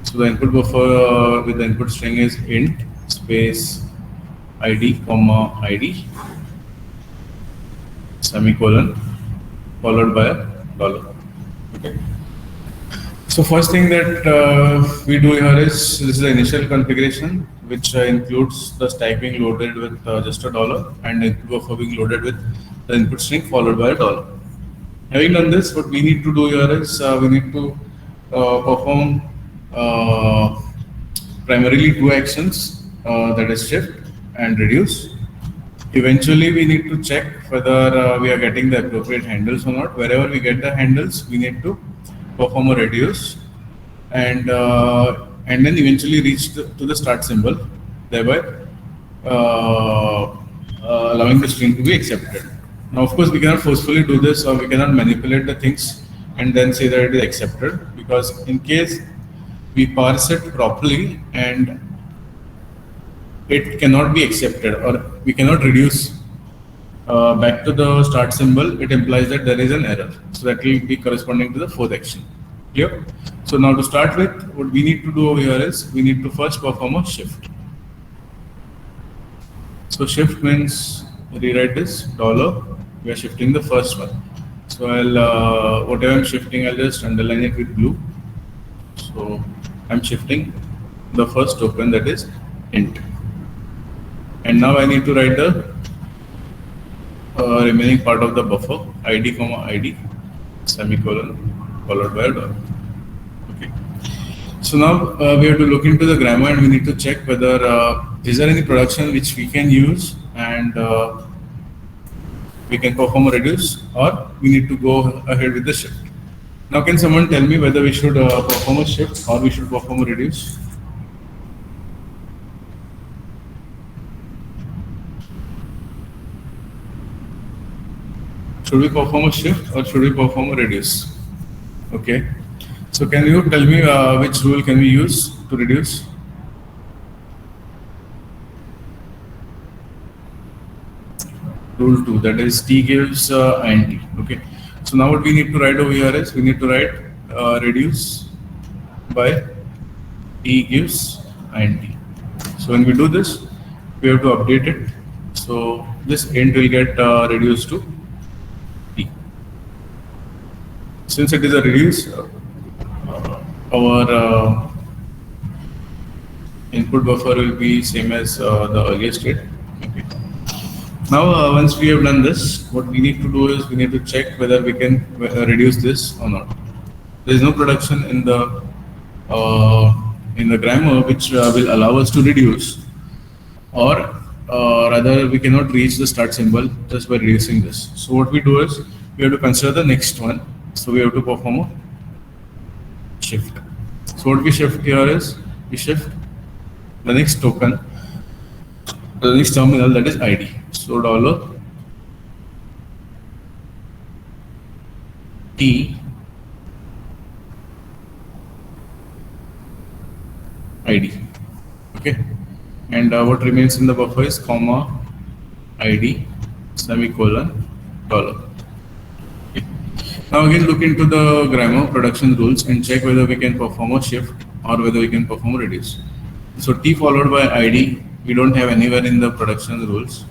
[SPEAKER 1] So the input buffer with the input string is int space ID comma ID semicolon followed by a $. Okay. So first thing that we do here is, this is the initial configuration, which includes the stack being loaded with just a $, and the input buffer being loaded with the input string followed by a $. Having done this, what we need to do here is we need to perform primarily two actions, that is shift and reduce. Eventually, we need to check whether we are getting the appropriate handles or not. Wherever we get the handles, we need to perform a reduce, and then eventually reach to the start symbol, thereby allowing the string to be accepted. Now, of course, we cannot forcefully do this, or we cannot manipulate the things and then say that it is accepted, because in case we parse it properly and it cannot be accepted, or we cannot reduce back to the start symbol, it implies that there is an error. So that will be corresponding to the fourth action. Clear? So now to start with, what we need to do over here is we need to first perform a shift. So shift means rewrite this $. We are shifting the first one. So I'll whatever I'm shifting, I'll just underline it with blue. So I'm shifting the first token, that is int. And now I need to write the remaining part of the buffer, ID comma ID semicolon followed by a $. Okay. So now we have to look into the grammar, and we need to check whether is there any production which we can use and we can perform a reduce, or we need to go ahead with the shift. Now, can someone tell me whether we should perform a shift or we should perform a reduce? Should we perform a shift or should we perform a reduce? Okay. So can you tell me which rule can we use to reduce? Rule 2, that is T gives int. Okay. So now what we need to write over here is we need to write reduce by T gives int. So when we do this, we have to update it. So this int will get reduced to T. Since it is a reduce, our input buffer will be same as the earlier state. Okay. Now, once we have done this, what we need to do is we need to check whether we can reduce this or not. There is no production in the in the grammar which will allow us to reduce, or rather we cannot reach the start symbol just by reducing this. So what we do is we have to consider the next one. So we have to perform a shift. So what we shift here is we shift the next token, the next terminal, that is ID. So $T ID. Okay, and what remains in the buffer is comma ID semicolon $. Okay. Now again look into the grammar production rules and check whether we can perform a shift or whether we can perform a reduce. So T followed by ID we don't have anywhere in the production rules.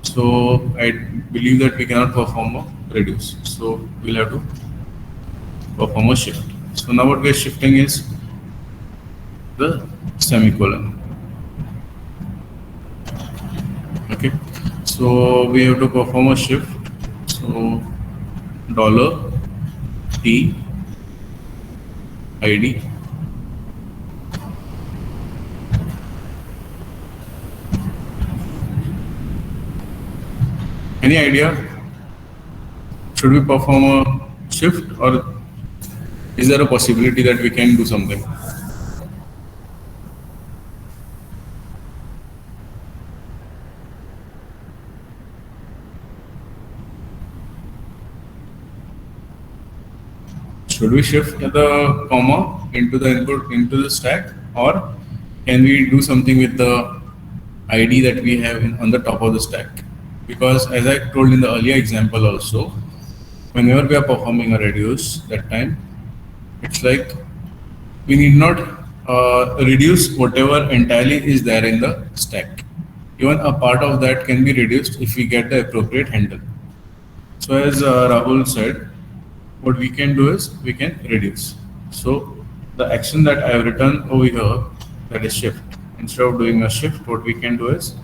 [SPEAKER 1] So I believe that we cannot perform a reduce. So we'll have to perform a shift. So now what we are shifting is the semicolon. Okay, so we have to perform a shift. So $T ID Any idea? Should we perform a shift, or is there a possibility that we can do something? Should we shift the comma into the input into the stack, or can we do something with the ID that we have on the top of the stack? Because as I told in the earlier example also, whenever we are performing a reduce, that time it's like we need not reduce whatever entirely is there in the stack. Even a part of that can be reduced if we get the appropriate handle. So as Rahul said, what we can do is we can reduce. So the action that I have written over here, that is shift. Instead of doing a shift, what we can do is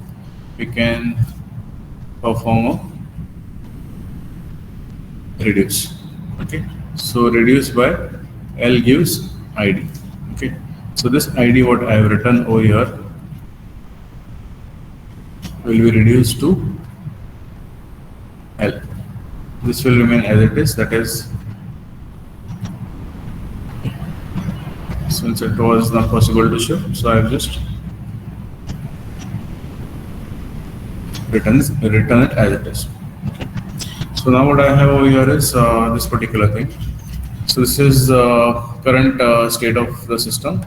[SPEAKER 1] we can perform a reduce. Okay, so reduce by L gives ID. Okay, so this ID what I have written over here will be reduced to L. This will remain as it is, that is, since it was not possible to shift, so I have just return it as it is. Okay. So now what I have over here is this particular thing. So this is current state of the system.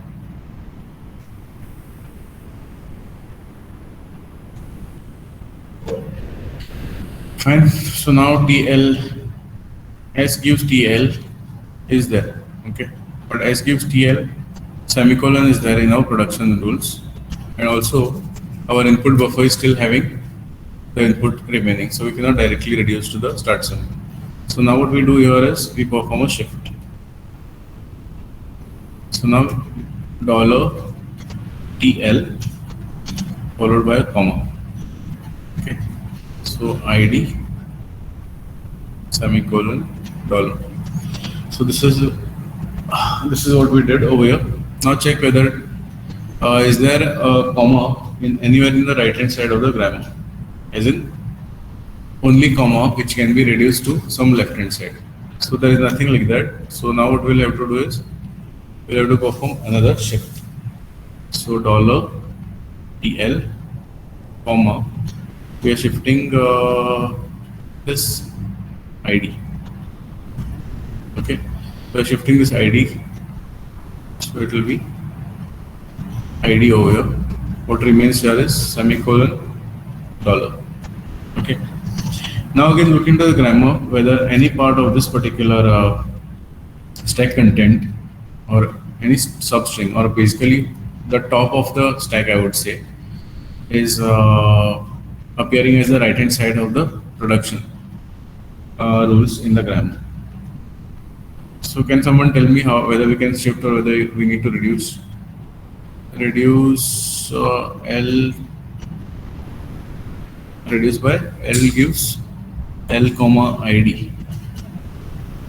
[SPEAKER 1] Fine. So now TL, S gives TL is there. Okay, but S gives TL, semicolon is there in our production rules, and also our input buffer is still having the input remaining, so we cannot directly reduce to the start symbol. So now what we do here is we perform a shift. So now $TL followed by a comma. Okay, so ID semicolon $. So this is what we did over here. Now check whether is there a comma anywhere in the right hand side of the grammar, as in only comma which can be reduced to some left hand side. So there is nothing like that. So now what we'll have to do is we'll have to perform another shift. So $TL comma, we are shifting this ID. Okay, we are shifting this ID, so it will be ID over here. What remains here is semicolon $. Okay, now again look into the grammar whether any part of this particular stack content or any substring, or basically the top of the stack, I would say, is appearing as the right hand side of the production rules in the grammar. So can someone tell me whether we can shift or whether we need to reduce? Reduce L, reduce by L gives L comma ID.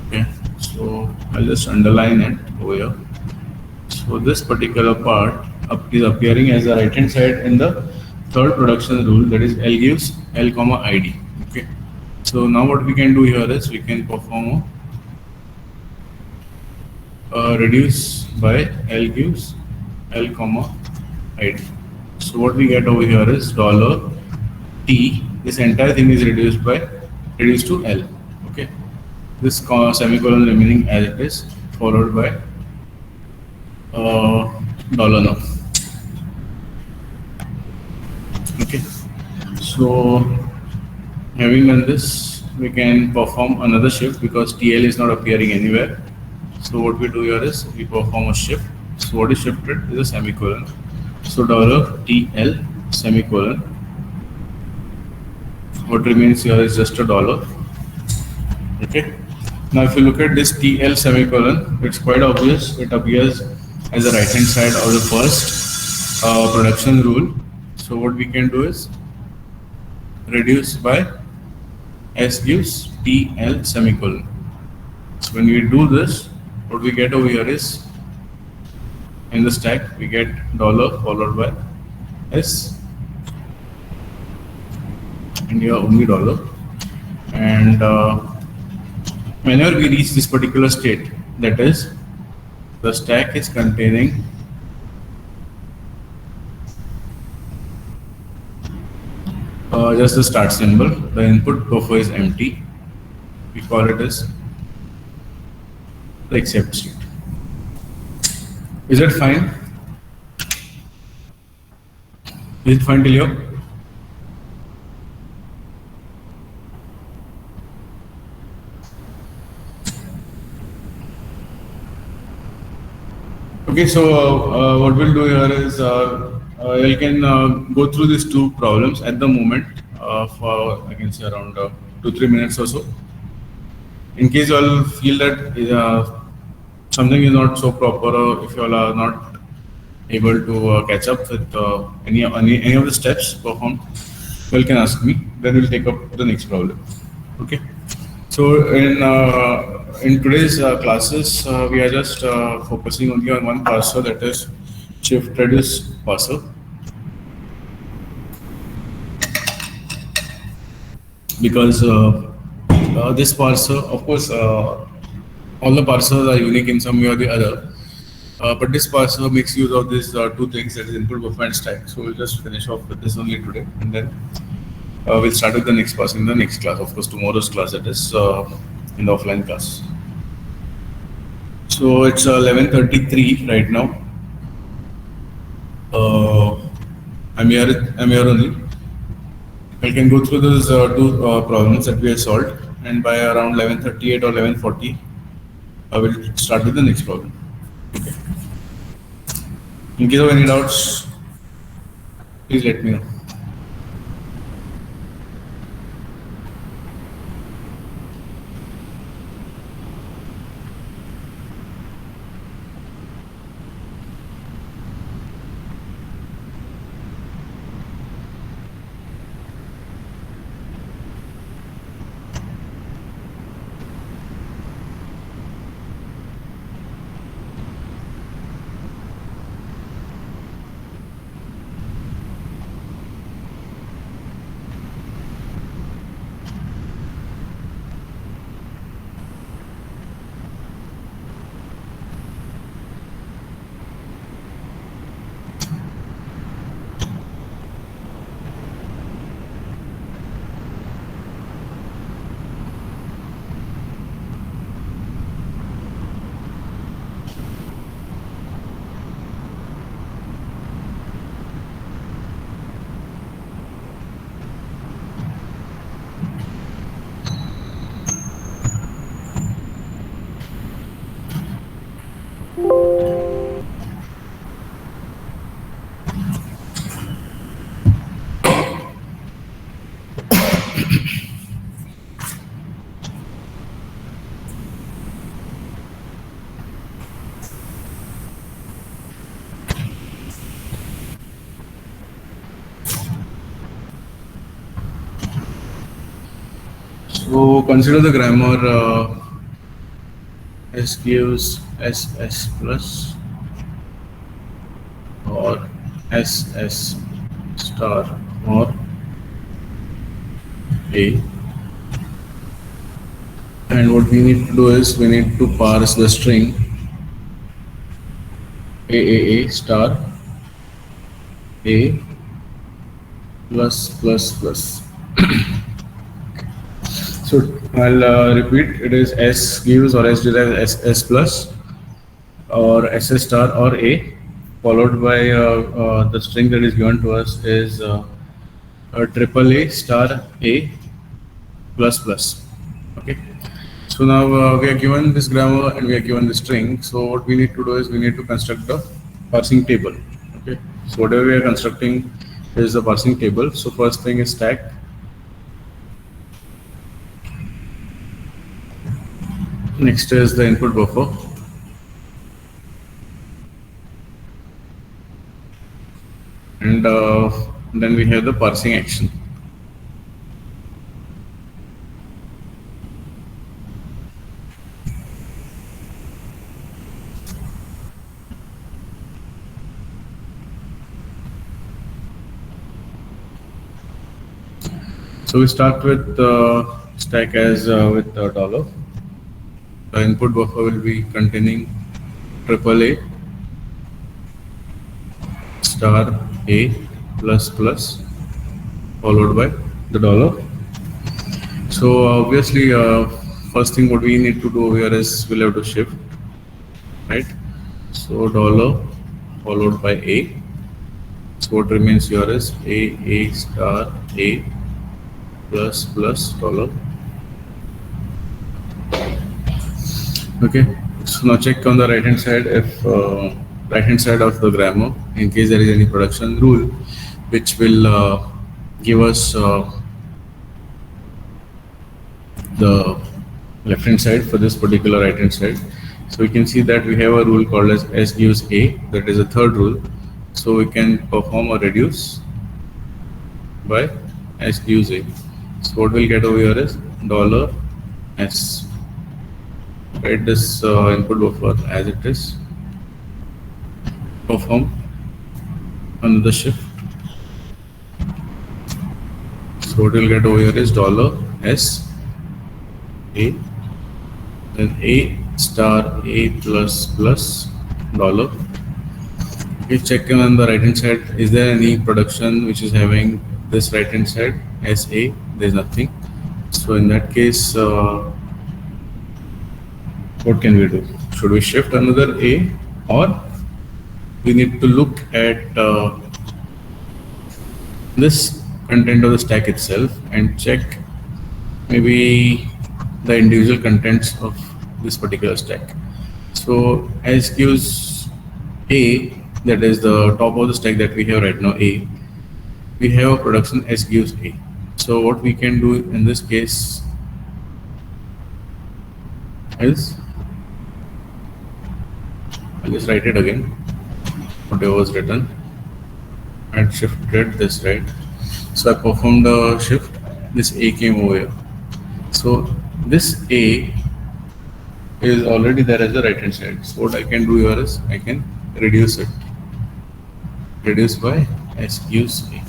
[SPEAKER 1] Okay, so I'll just underline it over here. So this particular part is appearing as the right hand side in the third production rule, that is L gives L comma ID. Okay. So now what we can do here is we can perform a reduce by L gives L comma ID. So what we get over here is dollar T. This entire thing is reduced to L. Okay. This semicolon remaining as it is, followed by dollar now. Okay. So having done this, we can perform another shift because TL is not appearing anywhere. So what we do here is we perform a shift. So what is shifted is a semicolon. So dollar TL semicolon. What remains here is just a dollar. Okay. Now if you look at this TL semicolon, it's quite obvious. It appears as the right hand side of the first production rule. So what we can do is reduce by S gives TL semicolon. So when we do this, what we get over here is in the stack we get dollar followed by S, and here only dollar. And whenever we reach this particular state, that is the stack is containing just the start symbol, the input buffer is empty, we call it as the accept state. Is that fine? Is it fine till here? Okay, so what we'll do here is you can go through these two problems at the moment for I can say around 2-3 minutes or so. In case you all feel that something is not so proper, or if you all are not able to catch up with any of the steps performed, you can ask me. Then we'll take up the next problem. Okay. So in today's classes, we are just focusing only on one parser, that is shift reduce parser. Because this parser, of course, all the parsers are unique in some way or the other. But this parser makes use of these two things, that is input buffer and stack. So we'll just finish off with this only today, and then we'll start with the next parser in the next class. Of course, tomorrow's class, that is in the offline class. So it's 11:33 right now. I'm here only. I can go through those two problems that we have solved, and by around 11:38 or 11:40, I will start with the next problem. Okay. In case of any doubts, please let me know. So consider the grammar S gives SS plus SS star or A, and what we need to do is we need to parse the string AAA star A plus plus plus. So I'll repeat, it is S gives or S derives S plus or SS star or A, followed by the string that is given to us is a triple A star A plus plus. Okay. So now we are given this grammar and we are given the string. So what we need to do is we need to construct the parsing table. Okay. So whatever we are constructing is the parsing table. So first thing is stack. Next is the input buffer. And then we have the parsing action. So we start with stack as with dollar. The input buffer will be containing triple A star A plus plus followed by the dollar. So obviously first thing what we need to do here is we'll have to shift, right? So dollar followed by A. So what remains here is A star A plus plus dollar. Okay, so now check on the right hand side if right hand side of the grammar in case there is any production rule which will give us the left hand side for this particular right hand side. So we can see that we have a rule called as S gives A, that is a third rule. So we can perform a reduce by S gives A. So what we'll get over here is dollar $S. Write this input buffer as it is. Perform another shift. So what we'll get over here is dollar $S A, then A star A plus plus dollar. Okay, check on the right hand side. Is there any production which is having this right hand side SA? There is nothing. So in that case, what can we do? Should we shift another A, or we need to look at this content of the stack itself and check maybe the individual contents of this particular stack. So S gives A, that is the top of the stack that we have right now, A, we have a production S gives A. So what we can do in this case is, I'll just write it again, whatever was written, and shifted this right. So I performed the shift, this A came over here. So this A is already there as the right hand side. So what I can do here is I can reduce it. Reduce by S gives A.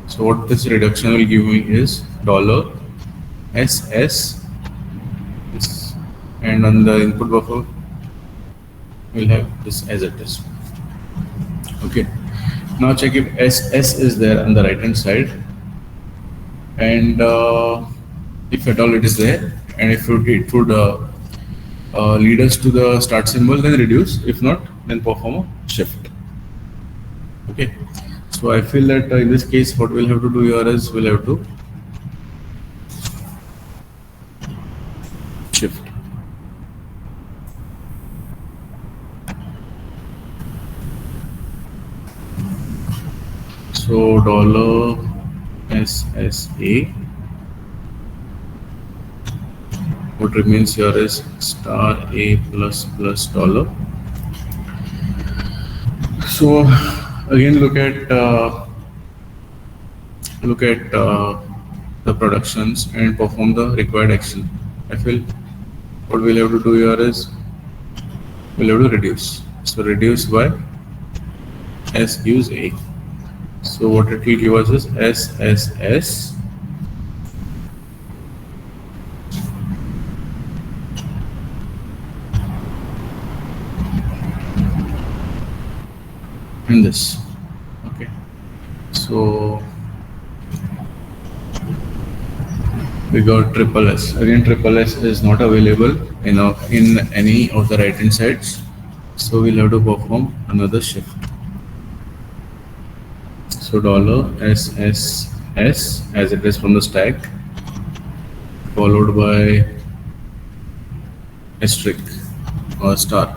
[SPEAKER 1] So what this reduction will give me is dollar SS, and on the input buffer we'll have this as it is. Okay. Now check if SS is there on the right hand side, and if at all it is there, and if it would lead us to the start symbol, then reduce. If not, then perform a shift. Okay. So I feel that in this case, what we'll have to do here is we'll have to shift. So dollar SSA. What remains here is star A plus plus dollar. So again, look at the productions and perform the required action. I feel what we'll have to do here is we'll have to reduce. So reduce by S gives A. So what it will give us is SSS in this. Okay. So we got triple S. Again, triple S is not available in any of the right hand sides. So we'll have to perform another shift. So $SSS as it is from the stack, followed by asterisk or star.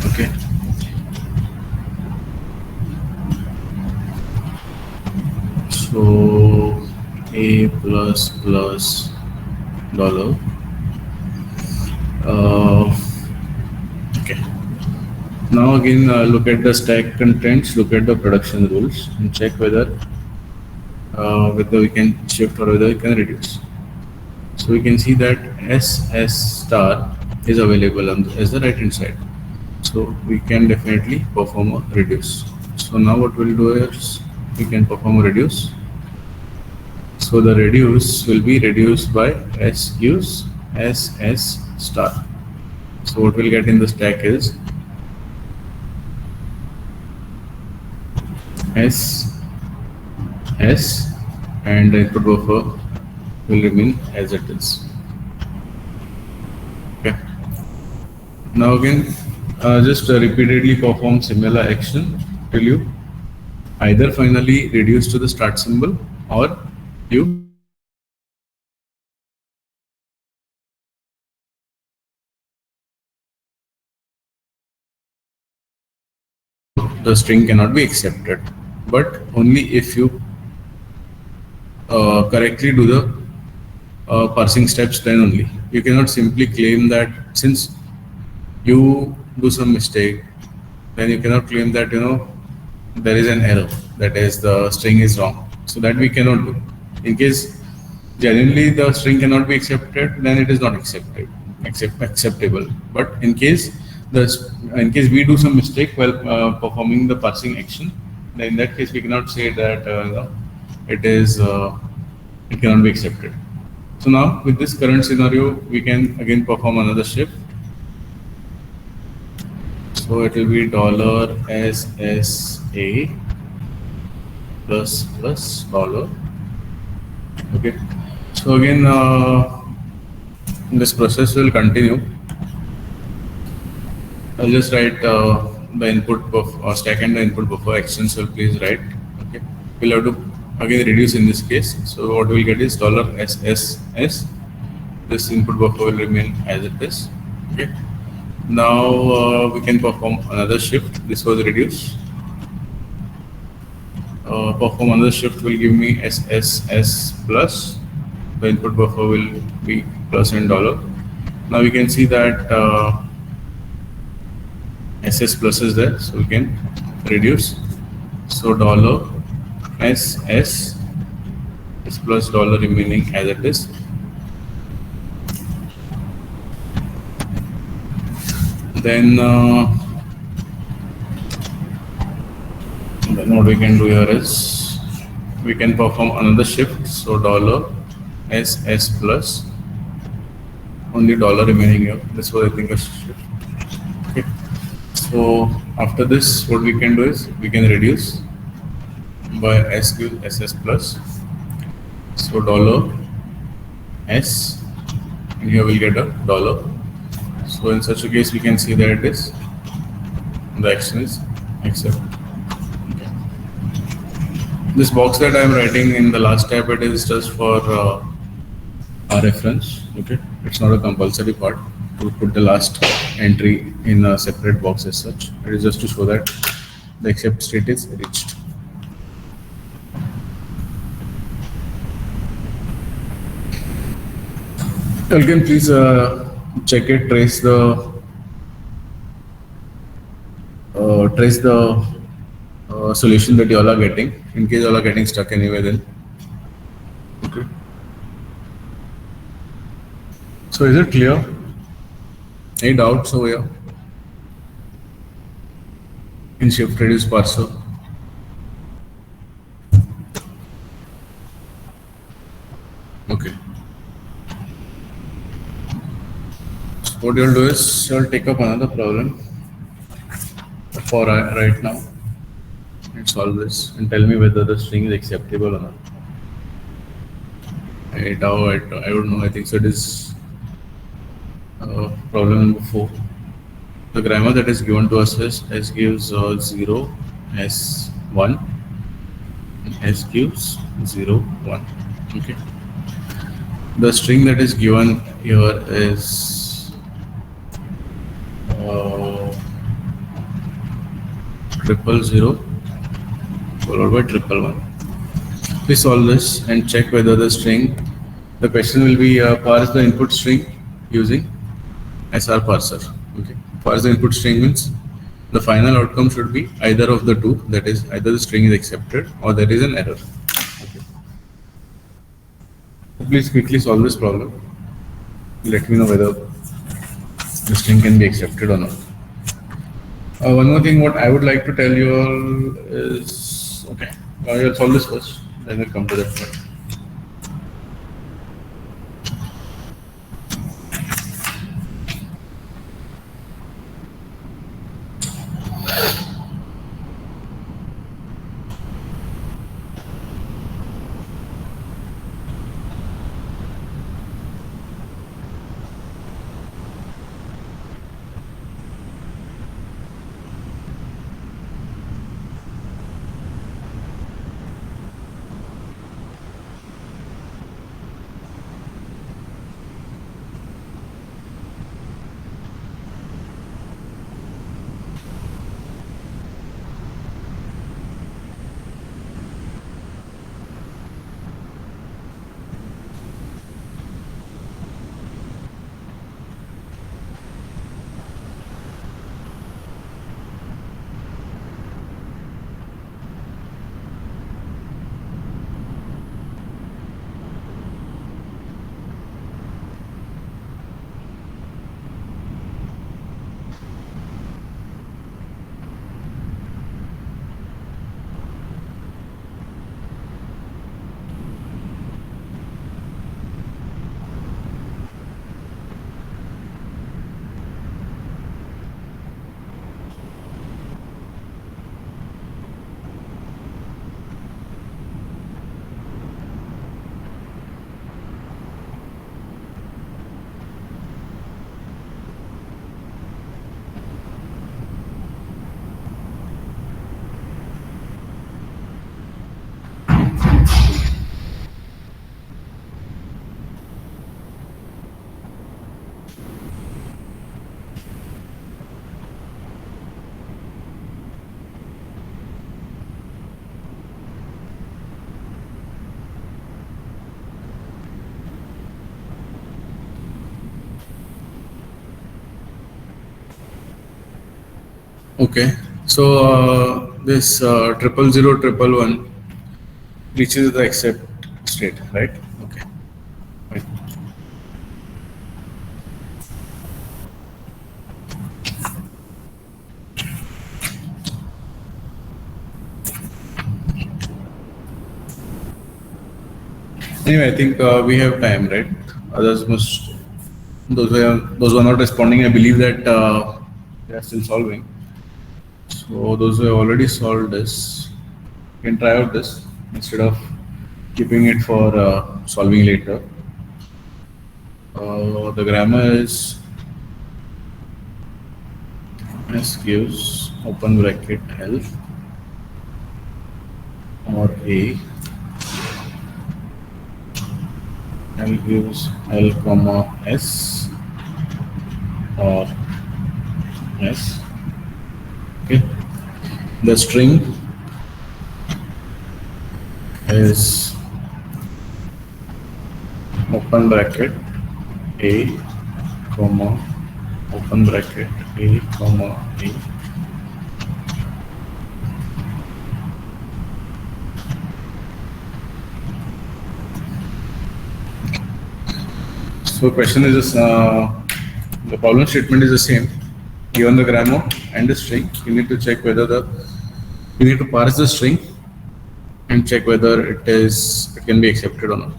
[SPEAKER 1] Okay. So A plus plus dollar. Okay. Now again look at the stack contents, look at the production rules and check whether we can shift or whether we can reduce. So we can see that SS star is available as the right hand side. So we can definitely perform a reduce. So now what we'll do is we can perform a reduce. So the reduce will be reduced by S gives SS star. So what we'll get in the stack is S and the input buffer will remain as it is. Okay. Now again, just repeatedly perform similar action till you either finally reduce to the start symbol or you the string cannot be accepted, but only if you correctly do the parsing steps, then only. You cannot simply claim that since you do some mistake, then you cannot claim that there is an error, that is the string is wrong. So that we cannot do. In case genuinely the string cannot be accepted, then it is not acceptable. But in case we do some mistake while performing the parsing action, then in that case we cannot say that it cannot be accepted. So now with this current scenario, we can again perform another shift. So it will be $SSA plus dollar. Okay. So again, this process will continue. I'll just write the input buffer stack and the input buffer actions. So please write. Okay. We'll have to again reduce in this case. So what we'll get is $SSS. This input buffer will remain as it is. Okay. Now we can perform another shift. This was reduced. Perform another shift will give me SSS plus. The input buffer will be plus and dollar. Now we can see that SS plus is there, so we can reduce. So $SS is plus dollar remaining as it is. Then what we can do here is we can perform another shift. So $SS plus, only dollar remaining here. This was I think a shift. Okay. So after this, what we can do is we can reduce by SS plus. So $S, and here we'll get a dollar. So in such a case, we can see that it is the action is accept. Okay. This box that I am writing in the last tab, it is just for our reference. Okay, it's not a compulsory part to put the last entry in a separate box as such. It is just to show that the accept state is reached. Again, please check it, trace the solution that you all are getting. In case you all are getting stuck anywhere, then okay. So is it clear? Any doubts over here? in shift reduce parser. Okay. So what you'll do is you'll take up another problem for right now and solve this and tell me whether the string is acceptable or not. I don't know. I think so. It is problem number 4. The grammar that is given to us is S gives 0, S1, and S gives 0, 1. Okay. The string that is given here is triple 0 followed by triple 1. We solve this and check whether the string, the question will be parse the input string using SR parser. Okay. Parse the input string means the final outcome should be either of the two, that is either the string is accepted or there is an error. Okay. So please quickly solve this problem. Let me know whether the string can be accepted or not. One more thing, what I would like to tell you all is, okay, I'll solve this first, then we'll come to that part. Okay, so this 00011 reaches the accept state, right? Okay. Right. Anyway, I think we have time, right? Others must, those who are not responding, I believe that they are still solving. So those who have already solved this can try out this instead of keeping it for solving later. The grammar is S gives open bracket L or A, L gives L comma S or S. Okay. The string is open bracket A comma open bracket A comma A. So question is the problem statement is the same. given the grammar and the string, you need to check whether you need to parse the string and check whether it can be accepted or not.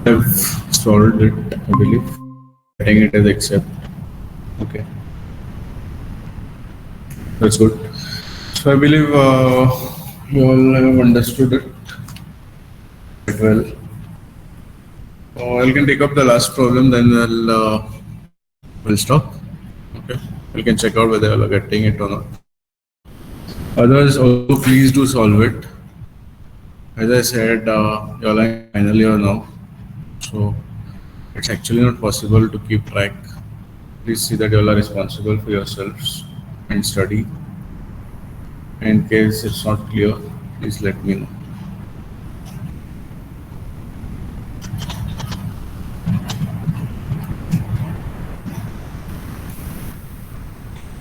[SPEAKER 1] I've solved it, I believe. Getting it as accept. Okay, that's good. So I believe you all have understood it quite well. I can take up the last problem, then we'll stop. Okay, you can check out whether you are getting it or not. Others also please do solve it. As I said, you all are in final year now, so it's actually not possible to keep track. Please see that you all are responsible for yourselves and study. In case it's not clear, please let me know.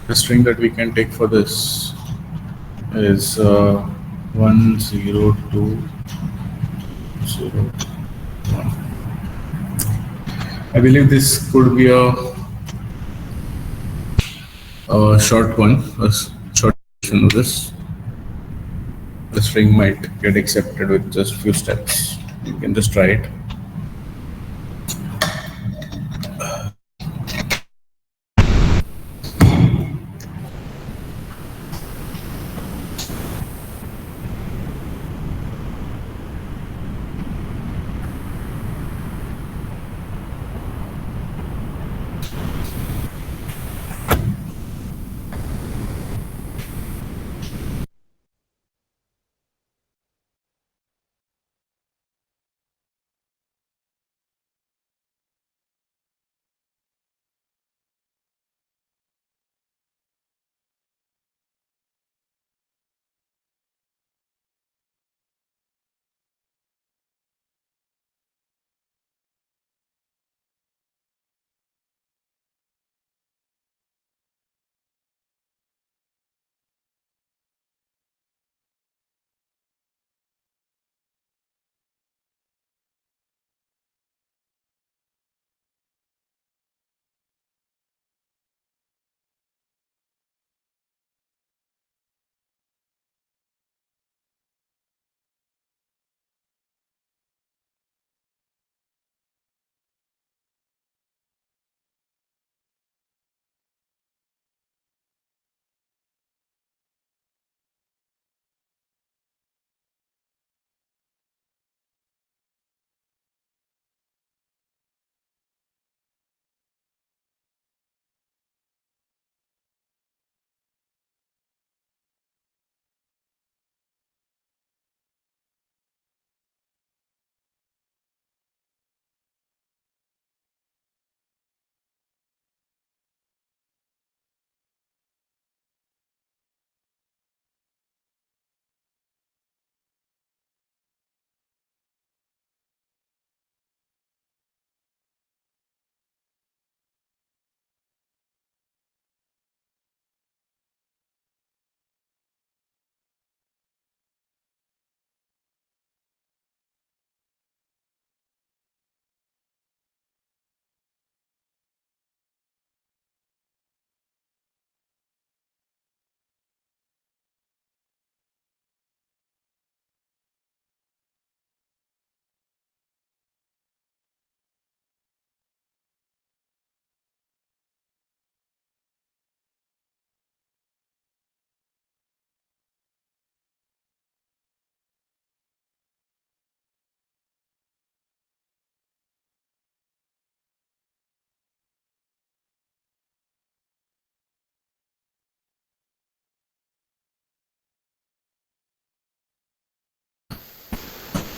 [SPEAKER 1] The string that we can take for this is 10201. I believe this could be a short one, a short version of this. The string might get accepted with just few steps. You can just try it.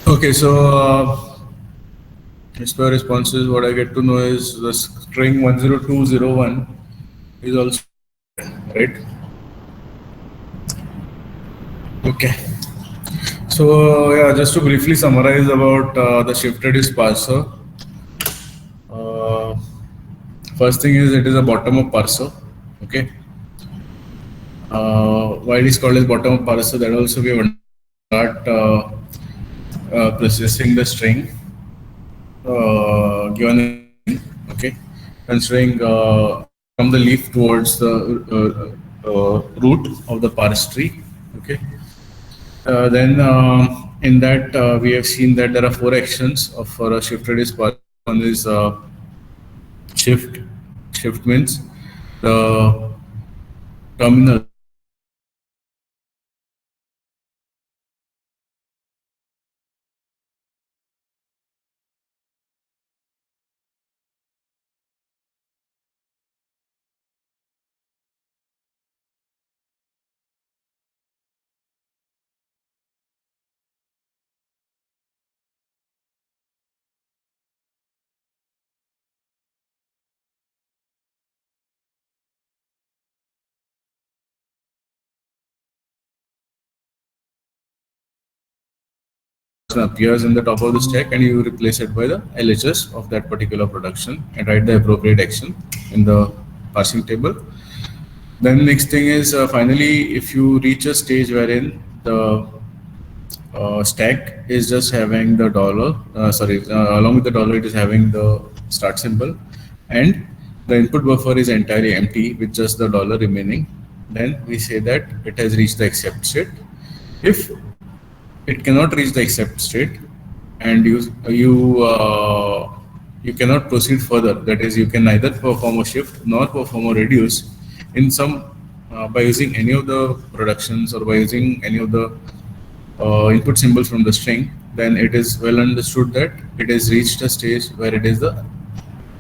[SPEAKER 1] Okay, so as per responses, what I get to know is the string 10201 is also right. Okay, so yeah, just to briefly summarize about the shift-reduce parser. First thing is it is a bottom-up parser. Okay, why it is called as bottom-up parser, that also we will start processing the string given. Okay, considering from the leaf towards the root of the parse tree. Okay, then In that, we have seen that there are four actions of for a shift reduce parser. One is shift. Shift means the terminal appears in the top of the stack, and you replace it by the LHS of that particular production and write the appropriate action in the parsing table. Then next thing is finally, if you reach a stage wherein the stack is just having the dollar, along with the dollar, it is having the start symbol, and the input buffer is entirely empty with just the dollar remaining, then we say that it has reached the accept state. If it cannot reach the accept state and you cannot proceed further, that is, you can neither perform a shift nor perform a reduce in some by using any of the productions or by using any of the input symbols from the string, then it is well understood that it has reached a stage where it is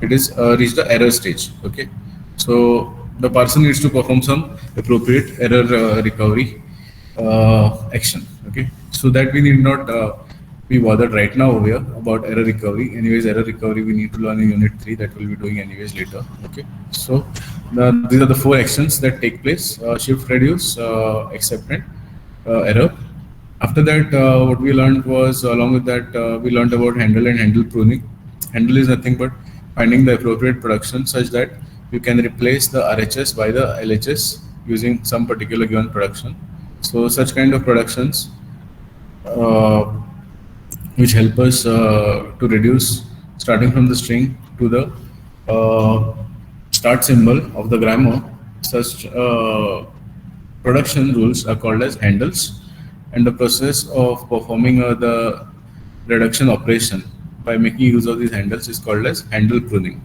[SPEAKER 1] reached the error stage. Okay, so the parser needs to perform some appropriate error recovery action. Okay, so that we need not be bothered right now over here about error recovery. Anyways, error recovery we need to learn in unit 3, that we'll be doing anyways later. Okay, so these are the four actions that take place: shift, reduce, accept, and error. After that, what we learned was, along with that, we learned about handle and handle pruning. Handle is nothing but finding the appropriate production such that you can replace the RHS by the LHS using some particular given production. So such kind of productions uh, which help us to reduce starting from the string to the start symbol of the grammar. Such production rules are called as handles, and the process of performing the reduction operation by making use of these handles is called as handle pruning.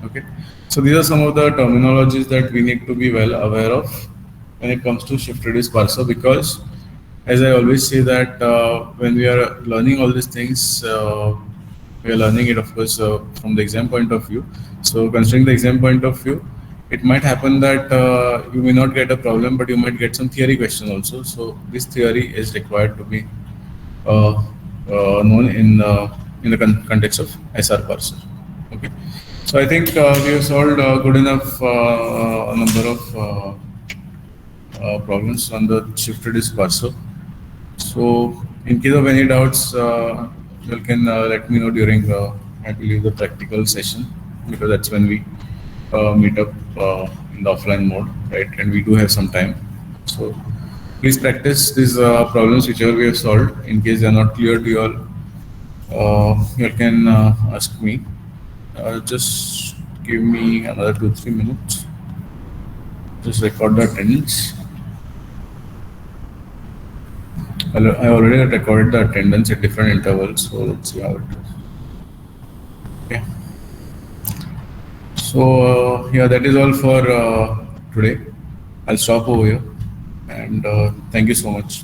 [SPEAKER 1] Okay, so these are some of the terminologies that we need to be well aware of when it comes to shift reduce parser, because as I always say that when we are learning all these things, we are learning it, of course, from the exam point of view. So considering the exam point of view, it might happen that you may not get a problem, but you might get some theory question also. So this theory is required to be known in the context of SR parser. Okay, so I think we have solved good enough number of problems on the shift reduce parser. So in case of any doubts, you can let me know during, I believe, the practical session, because that's when we meet up in the offline mode, right? And we do have some time. So please practice these problems whichever we have solved. In case they are not clear to you all, you can ask me. Just give me another 2-3 minutes. Just record the attendance. I already recorded the attendance at different intervals, so let's see how it is. Okay. So yeah, that is all for today. I'll stop over here, and thank you so much.